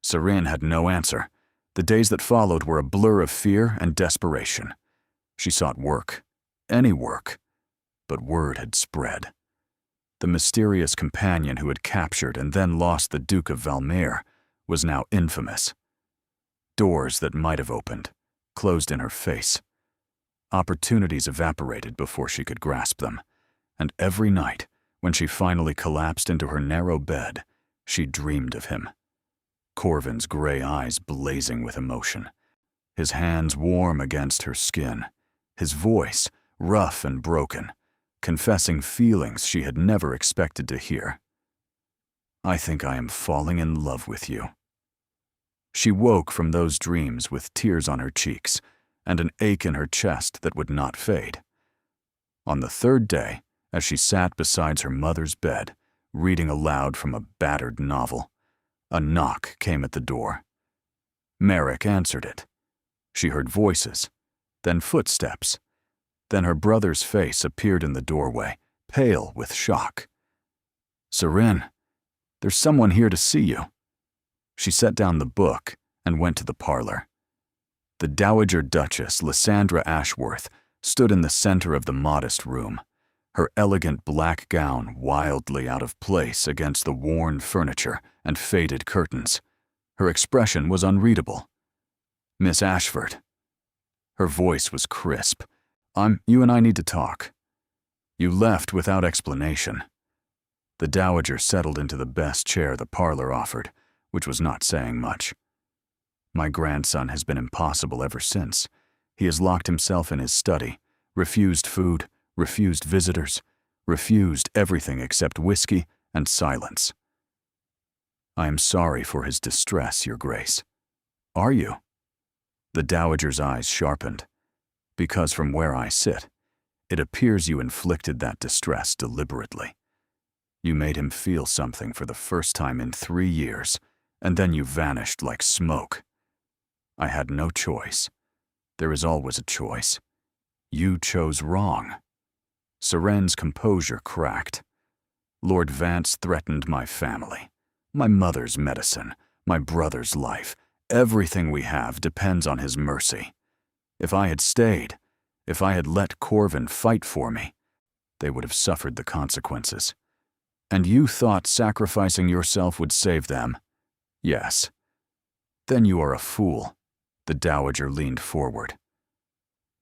Seren had no answer. The days that followed were a blur of fear and desperation. She sought work, any work, but word had spread. The mysterious companion who had captured and then lost the Duke of Valmere was now infamous. Doors that might have opened closed in her face. Opportunities evaporated before she could grasp them, and every night, when she finally collapsed into her narrow bed, she dreamed of him. Corvin's gray eyes blazing with emotion, his hands warm against her skin, his voice rough and broken, confessing feelings she had never expected to hear. "I think I am falling in love with you." She woke from those dreams with tears on her cheeks and an ache in her chest that would not fade. On the third day, as she sat beside her mother's bed, reading aloud from a battered novel, a knock came at the door. Merrick answered it. She heard voices, then footsteps. Then her brother's face appeared in the doorway, pale with shock. "Seren, there's someone here to see you." She set down the book and went to the parlor. The Dowager Duchess Lysandra Ashworth stood in the center of the modest room, her elegant black gown wildly out of place against the worn furniture and faded curtains. Her expression was unreadable. "Miss Ashford." Her voice was crisp. You and I need to talk." "You left without explanation." The Dowager settled into the best chair the parlor offered, which was not saying much. "My grandson has been impossible ever since. He has locked himself in his study, refused food, refused visitors, refused everything except whiskey and silence." "I am sorry for his distress, Your Grace." "Are you?" The Dowager's eyes sharpened. "Because from where I sit, it appears you inflicted that distress deliberately. You made him feel something for the first time in 3 years, and then you vanished like smoke. I had no choice. There is always a choice. You chose wrong." Seren's composure cracked. "Lord Vance threatened my family, my mother's medicine, my brother's life. Everything we have depends on his mercy. If I had stayed, if I had let Corvin fight for me, they would have suffered the consequences. And you thought sacrificing yourself would save them? Yes. Then you are a fool." The Dowager leaned forward.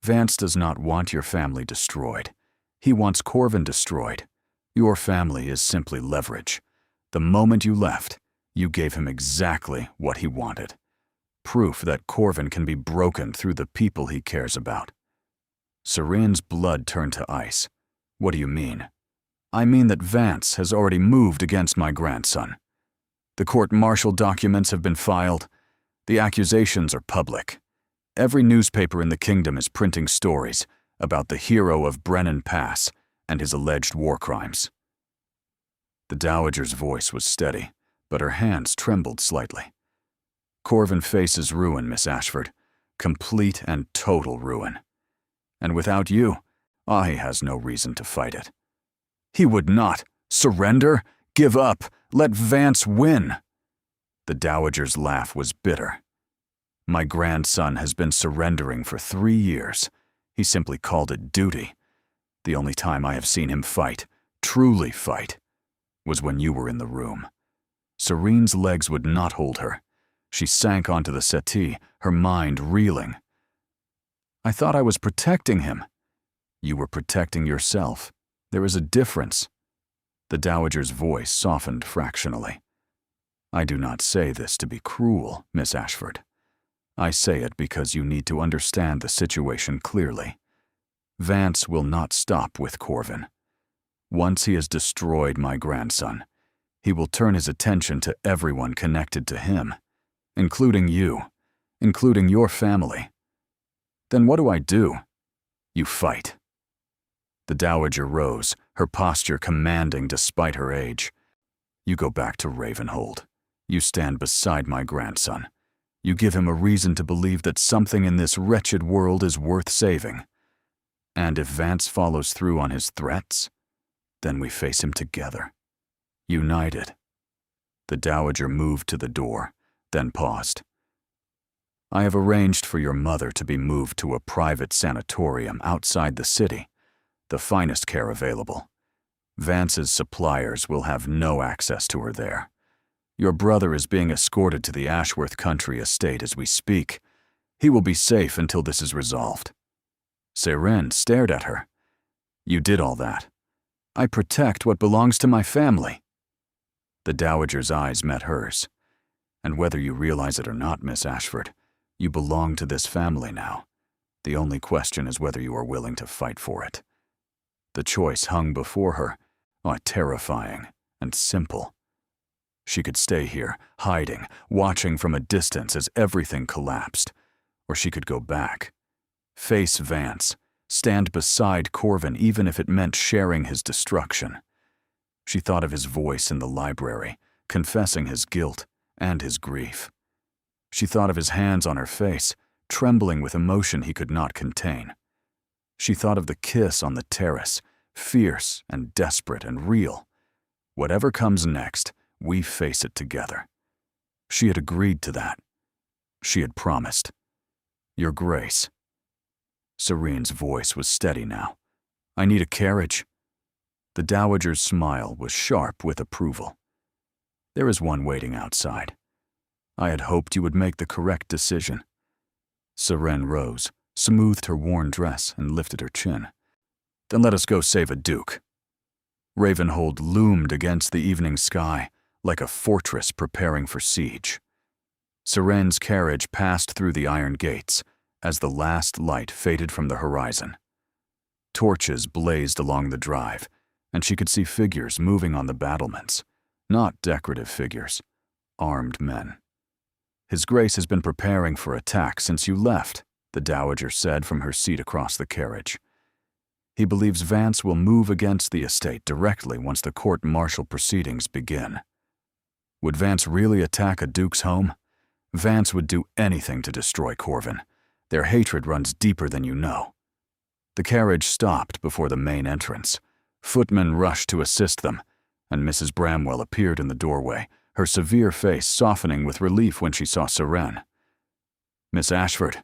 "Vance does not want your family destroyed. He wants Corvin destroyed. Your family is simply leverage. The moment you left, you gave him exactly what he wanted. Proof that Corvin can be broken through the people he cares about." Seren's blood turned to ice. "What do you mean?" "I mean that Vance has already moved against my grandson. The court-martial documents have been filed. The accusations are public. Every newspaper in the kingdom is printing stories about the hero of Brennan Pass and his alleged war crimes." The Dowager's voice was steady, but her hands trembled slightly. "Corvin faces ruin, Miss Ashford. Complete and total ruin. And without you, he has no reason to fight it." "He would not. Surrender? Give up. Let Vance win." The Dowager's laugh was bitter. "My grandson has been surrendering for 3 years. He simply called it duty. The only time I have seen him fight, truly fight, was when you were in the room." Seren's legs would not hold her. She sank onto the settee, her mind reeling. "I thought I was protecting him." "You were protecting yourself. There is a difference." The Dowager's voice softened fractionally. "I do not say this to be cruel, Miss Ashford. I say it because you need to understand the situation clearly. Vance will not stop with Corvin. Once he has destroyed my grandson, he will turn his attention to everyone connected to him, including you, including your family. Then what do? You fight." The Dowager rose, her posture commanding despite her age. "You go back to Ravenhold. You stand beside my grandson. You give him a reason to believe that something in this wretched world is worth saving. And if Vance follows through on his threats, then we face him together, united. The Dowager moved to the door, then paused. I have arranged for your mother to be moved to a private sanatorium outside the city, the finest care available. Vance's suppliers will have no access to her there. Your brother is being escorted to the Ashworth country estate as we speak. He will be safe until this is resolved. Seren stared at her. You did all that. I protect what belongs to my family. The Dowager's eyes met hers. And whether you realize it or not, Miss Ashford, you belong to this family now. The only question is whether you are willing to fight for it. The choice hung before her, terrifying and simple. She could stay here, hiding, watching from a distance as everything collapsed. Or she could go back, face Vance, stand beside Corvin even if it meant sharing his destruction. She thought of his voice in the library, confessing his guilt and his grief. She thought of his hands on her face, trembling with emotion he could not contain. She thought of the kiss on the terrace, fierce and desperate and real. Whatever comes next, we face it together. She had agreed to that. She had promised. Your Grace. Serene's voice was steady now. I need a carriage. The Dowager's smile was sharp with approval. There is one waiting outside. I had hoped you would make the correct decision. Seren rose, smoothed her worn dress, and lifted her chin. Then let us go save a duke. Ravenhold loomed against the evening sky, like a fortress preparing for siege. Seren's carriage passed through the iron gates as the last light faded from the horizon. Torches blazed along the drive, and she could see figures moving on the battlements, not decorative figures, armed men. His Grace has been preparing for attack since you left, the Dowager said from her seat across the carriage. He believes Vance will move against the estate directly once the court-martial proceedings begin. Would Vance really attack a duke's home? Vance would do anything to destroy Corvin. Their hatred runs deeper than you know. The carriage stopped before the main entrance. Footmen rushed to assist them, and Mrs. Bramwell appeared in the doorway, her severe face softening with relief when she saw Seren. Miss Ashford,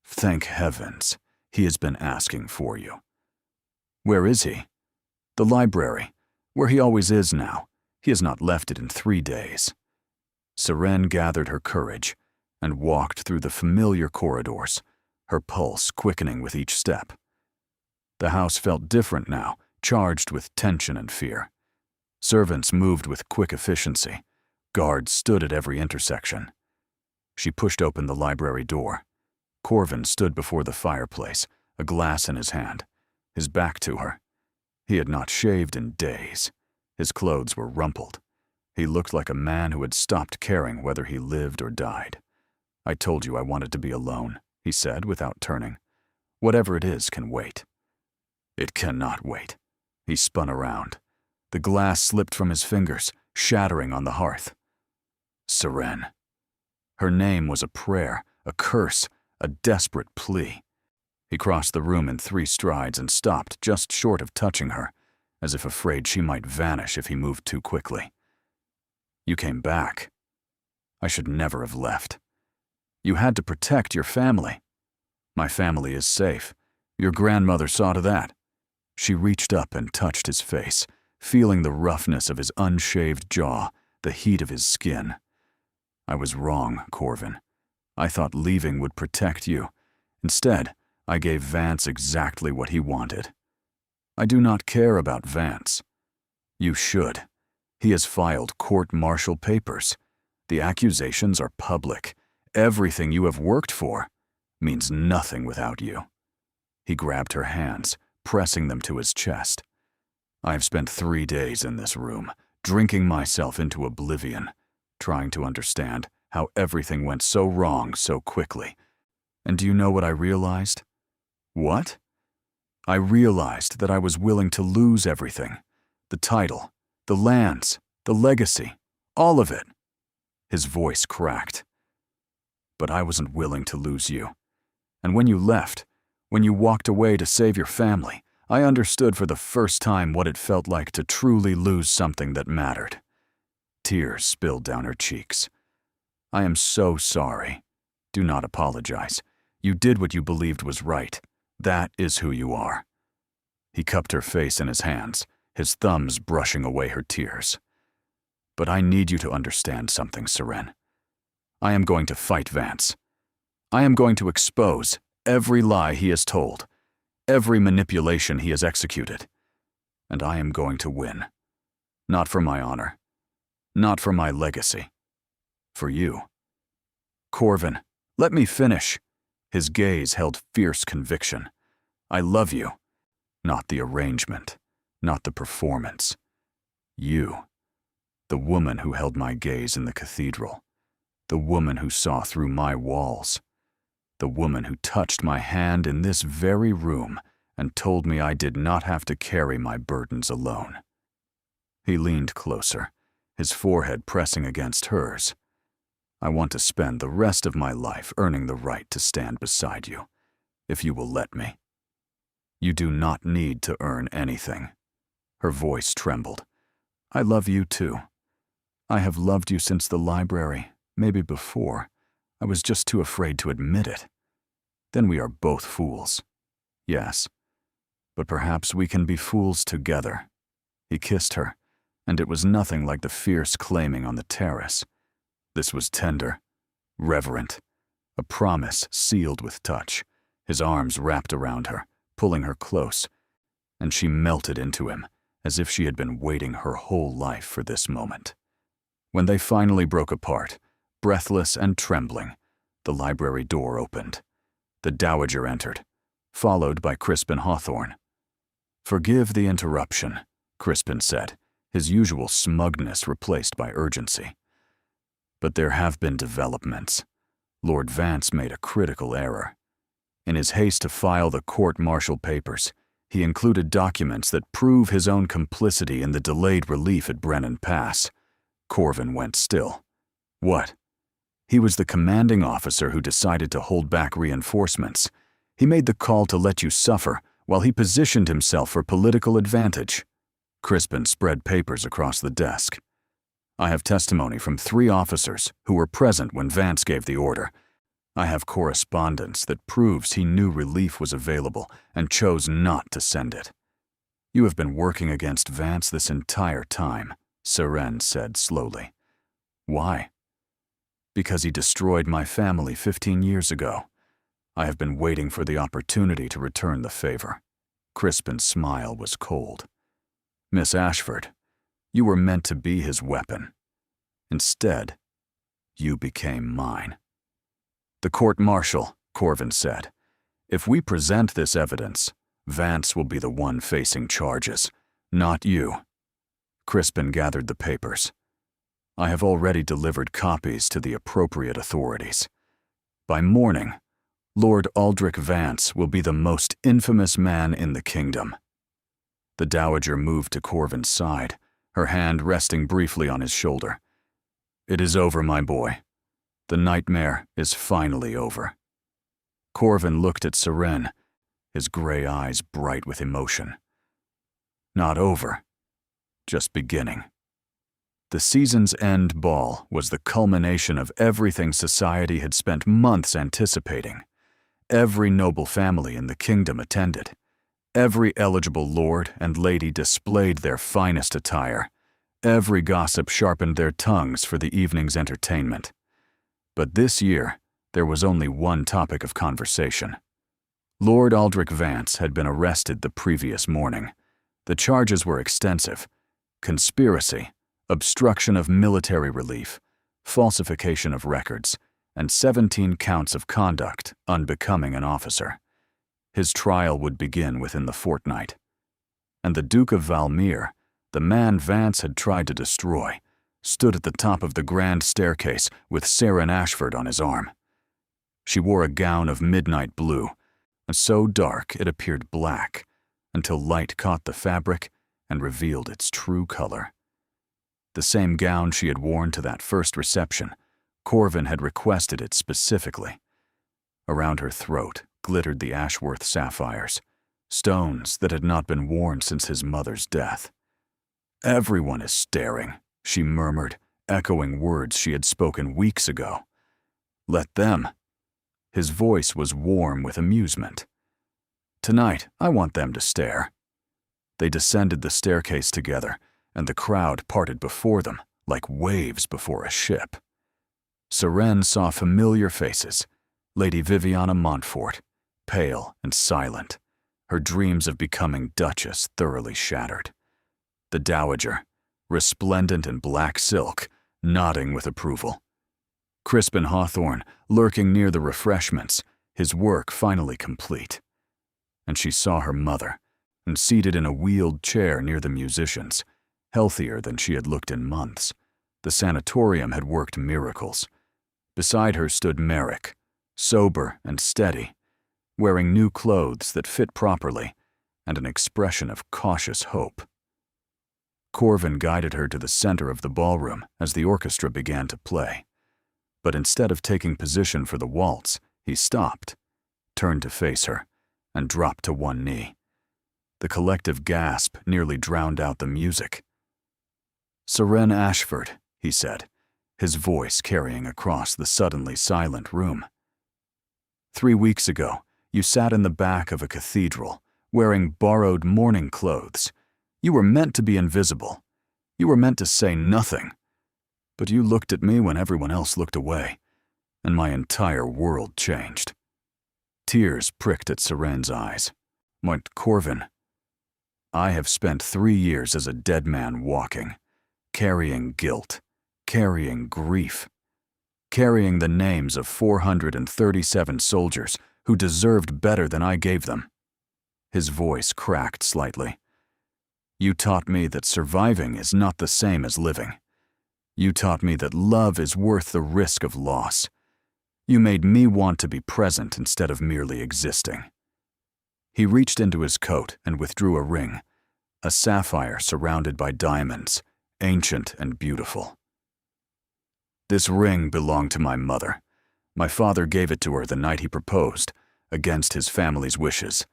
thank heavens, he has been asking for you. Where is he? The library, where he always is now. He has not left it in 3 days. Seren gathered her courage and walked through the familiar corridors, her pulse quickening with each step. The house felt different now, charged with tension and fear. Servants moved with quick efficiency. Guards stood at every intersection. She pushed open the library door. Corvin stood before the fireplace, a glass in his hand, his back to her. He had not shaved in days. His clothes were rumpled. He looked like a man who had stopped caring whether he lived or died. I told you I wanted to be alone, he said without turning. Whatever it is can wait. It cannot wait. He spun around. The glass slipped from his fingers, shattering on the hearth. Seren. Her name was a prayer, a curse, a desperate plea. He crossed the room in 3 strides and stopped just short of touching her, as if afraid she might vanish if he moved too quickly. You came back. I should never have left. You had to protect your family. My family is safe. Your grandmother saw to that. She reached up and touched his face, feeling the roughness of his unshaved jaw, the heat of his skin. I was wrong, Corvin. I thought leaving would protect you. Instead, I gave Vance exactly what he wanted. I do not care about Vance. You should. He has filed court-martial papers. The accusations are public. Everything you have worked for means nothing without you. He grabbed her hands, pressing them to his chest. I have spent 3 days in this room, drinking myself into oblivion, trying to understand how everything went so wrong so quickly. And do you know what I realized? What? I realized that I was willing to lose everything. The title, the lands, the legacy, all of it. His voice cracked. But I wasn't willing to lose you. And when you left, When you walked away to save your family, I understood for the first time what it felt like to truly lose something that mattered. Tears spilled down her cheeks. I am so sorry. Do not apologize. You did what you believed was right. That is who you are. He cupped her face in his hands, his thumbs brushing away her tears. But I need you to understand something, Seren. I am going to fight Vance. I am going to expose every lie he has told, every manipulation he has executed. And I am going to win. Not for my honor. Not for my legacy. For you. Corvin, let me finish. His gaze held fierce conviction. I love you. Not the arrangement. Not the performance. You. The woman who held my gaze in the cathedral. The woman who saw through my walls. The woman who touched my hand in this very room and told me I did not have to carry my burdens alone. He leaned closer, his forehead pressing against hers. I want to spend the rest of my life earning the right to stand beside you, if you will let me. You do not need to earn anything. Her voice trembled. I love you too. I have loved you since the library, maybe before. I was just too afraid to admit it. Then we are both fools. Yes, but perhaps we can be fools together. He kissed her, and it was nothing like the fierce claiming on the terrace. This was tender, reverent, a promise sealed with touch. His arms wrapped around her, pulling her close, and she melted into him as if she had been waiting her whole life for this moment. When they finally broke apart, breathless and trembling, the library door opened. The Dowager entered, followed by Crispin Hawthorne. Forgive the interruption, Crispin said, his usual smugness replaced by urgency. But there have been developments. Lord Vance made a critical error. In his haste to file the court-martial papers, he included documents that prove his own complicity in the delayed relief at Brennan Pass. Corvin went still. What? He was the commanding officer who decided to hold back reinforcements. He made the call to let you suffer while he positioned himself for political advantage. Crispin spread papers across the desk. I have testimony from 3 officers who were present when Vance gave the order. I have correspondence that proves he knew relief was available and chose not to send it. You have been working against Vance this entire time, Seren said slowly. Why? Because he destroyed my family 15 years ago. I have been waiting for the opportunity to return the favor. Crispin's smile was cold. Miss Ashford, you were meant to be his weapon. Instead, you became mine. The court-martial, Corvin said. If we present this evidence, Vance will be the one facing charges, not you. Crispin gathered the papers. I have already delivered copies to the appropriate authorities. By morning, Lord Aldrich Vance will be the most infamous man in the kingdom. The Dowager moved to Corvin's side, her hand resting briefly on his shoulder. It is over, my boy. The nightmare is finally over. Corvin looked at Seren, his gray eyes bright with emotion. Not over, just beginning. The season's end ball was the culmination of everything society had spent months anticipating. Every noble family in the kingdom attended. Every eligible lord and lady displayed their finest attire. Every gossip sharpened their tongues for the evening's entertainment. But this year, there was only one topic of conversation. Lord Aldrich Vance had been arrested the previous morning. The charges were extensive: conspiracy, obstruction of military relief, falsification of records, and 17 counts of conduct unbecoming an officer. His trial would begin within the fortnight. And the Duke of Valmere, the man Vance had tried to destroy, stood at the top of the grand staircase with Seren Ashford on his arm. She wore a gown of midnight blue, so dark it appeared black, until light caught the fabric and revealed its true color. The same gown she had worn to that first reception, Corvin had requested it specifically. Around her throat, glittered the Ashworth sapphires, stones that had not been worn since his mother's death. "Everyone is staring," she murmured, echoing words she had spoken weeks ago. "Let them." His voice was warm with amusement. "Tonight, I want them to stare." They descended the staircase together, and the crowd parted before them like waves before a ship. Seren saw familiar faces: Lady Viviana Montfort, pale and silent, her dreams of becoming Duchess thoroughly shattered. The Dowager, resplendent in black silk, nodding with approval. Crispin Hawthorne, lurking near the refreshments, his work finally complete. And she saw her mother, and seated in a wheeled chair near the musicians, healthier than she had looked in months. The sanatorium had worked miracles. Beside her stood Merrick, sober and steady, wearing new clothes that fit properly, and an expression of cautious hope. Corvin guided her to the center of the ballroom as the orchestra began to play. But instead of taking position for the waltz, he stopped, turned to face her, and dropped to one knee. The collective gasp nearly drowned out the music. "Seren Ashford," he said, his voice carrying across the suddenly silent room. "3 weeks ago, you sat in the back of a cathedral, wearing borrowed mourning clothes. You were meant to be invisible. You were meant to say nothing. But you looked at me when everyone else looked away, and my entire world changed." Tears pricked at Seren's eyes. "Corvin, I have spent 3 years as a dead man walking, carrying guilt, carrying grief, carrying the names of 437 soldiers who deserved better than I gave them." His voice cracked slightly. "You taught me that surviving is not the same as living. You taught me that love is worth the risk of loss. You made me want to be present instead of merely existing." He reached into his coat and withdrew a ring, a sapphire surrounded by diamonds, ancient and beautiful. "This ring belonged to my mother. My father gave it to her the night he proposed, against his family's wishes,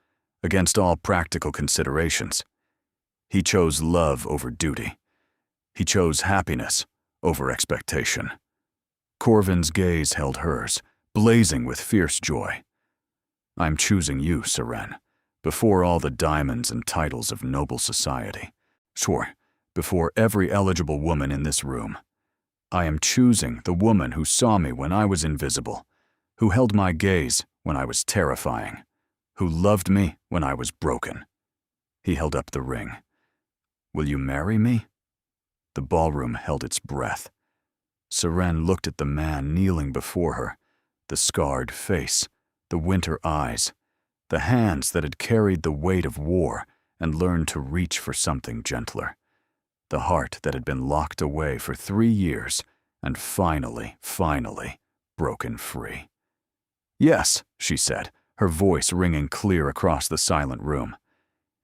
against all practical considerations. He chose love over duty. He chose happiness over expectation." Corvin's gaze held hers, blazing with fierce joy. "I'm choosing you, Seren, before all the diamonds and titles of noble society. Sure, before every eligible woman in this room. I am choosing the woman who saw me when I was invisible, who held my gaze when I was terrifying, who loved me when I was broken." He held up the ring. "Will you marry me?" The ballroom held its breath. Seren looked at the man kneeling before her, the scarred face, the winter eyes, the hands that had carried the weight of war and learned to reach for something gentler, the heart that had been locked away for 3 years and finally broken free. "Yes," she said, her voice ringing clear across the silent room.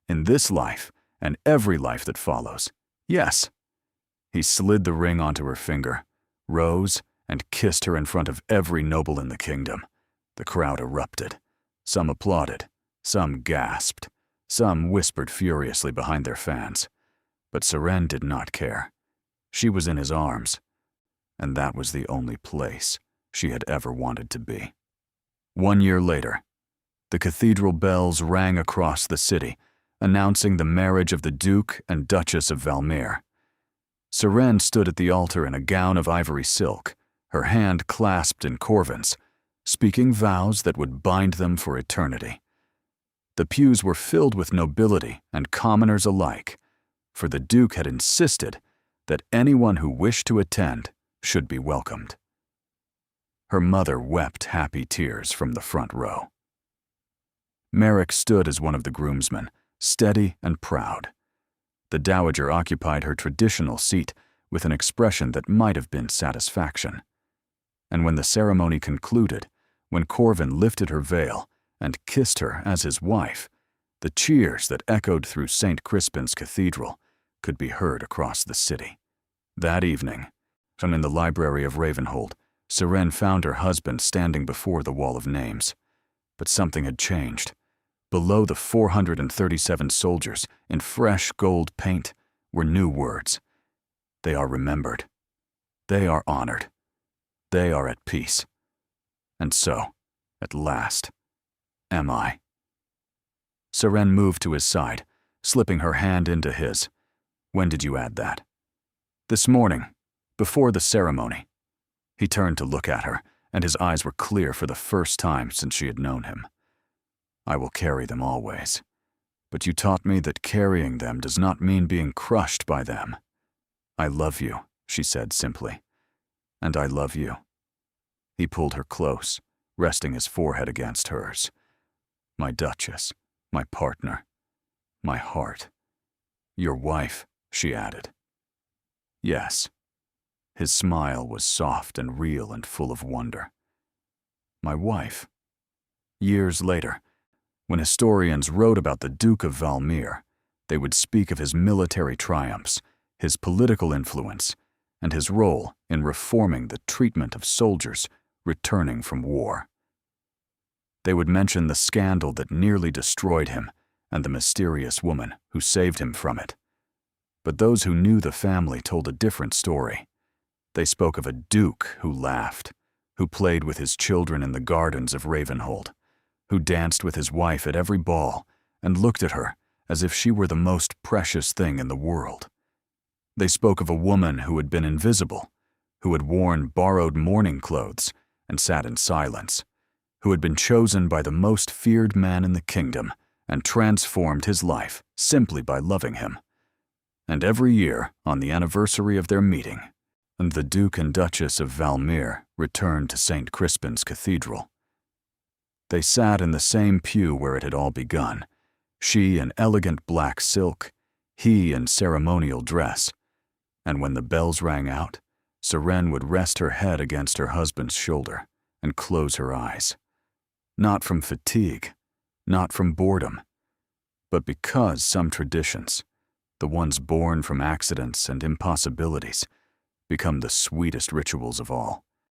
"In this life and every life that follows, yes." He slid the ring onto her finger, rose, and kissed her in front of every noble in the kingdom. The crowd erupted. Some applauded, some gasped, some whispered furiously behind their fans. But Seren did not care. She was in his arms, and that was the only place she had ever wanted to be. 1 year later, the cathedral bells rang across the city, announcing the marriage of the Duke and Duchess of Valmere. Seren stood at the altar in a gown of ivory silk, her hand clasped in Corvin's, speaking vows that would bind them for eternity. The pews were filled with nobility and commoners alike, for the Duke had insisted that anyone who wished to attend should be welcomed. Her mother wept happy tears from the front row. Merrick stood as one of the groomsmen, steady and proud. The Dowager occupied her traditional seat with an expression that might have been satisfaction. And when the ceremony concluded, when Corvin lifted her veil and kissed her as his wife, the cheers that echoed through St. Crispin's Cathedral could be heard across the city. That evening, in the library of Ravenhold, Seren found her husband standing before the wall of names. But something had changed. Below the 437 soldiers, in fresh gold paint, were new words. They are remembered. They are honored. They are at peace. And so, at last, am I. Seren moved to his side, slipping her hand into his. When did you add that? This morning, before the ceremony. He turned to look at her, and his eyes were clear for the first time since she had known him. I will carry them always. But you taught me that carrying them does not mean being crushed by them. I love you, she said simply. And I love you. He pulled her close, resting his forehead against hers. My Duchess, my partner, my heart. Your wife, she added. Yes. His smile was soft and real and full of wonder. My wife. Years later, when historians wrote about the Duke of Valmir, they would speak of his military triumphs, his political influence, and his role in reforming the treatment of soldiers returning from war. They would mention the scandal that nearly destroyed him and the mysterious woman who saved him from it. But those who knew the family told a different story. They spoke of a duke who laughed, who played with his children in the gardens of Ravenhold, who danced with his wife at every ball and looked at her as if she were the most precious thing in the world. They spoke of a woman who had been invisible, who had worn borrowed mourning clothes and sat in silence, who had been chosen by the most feared man in the kingdom and transformed his life simply by loving him. And every year, on the anniversary of their meeting, the Duke and Duchess of Valmir returned to St. Crispin's Cathedral. They sat in the same pew where it had all begun, she in elegant black silk, he in ceremonial dress, and when the bells rang out, Seren would rest her head against her husband's shoulder and close her eyes. Not from fatigue, not from boredom, but because some traditions, the ones born from accidents and impossibilities, become the sweetest rituals of all.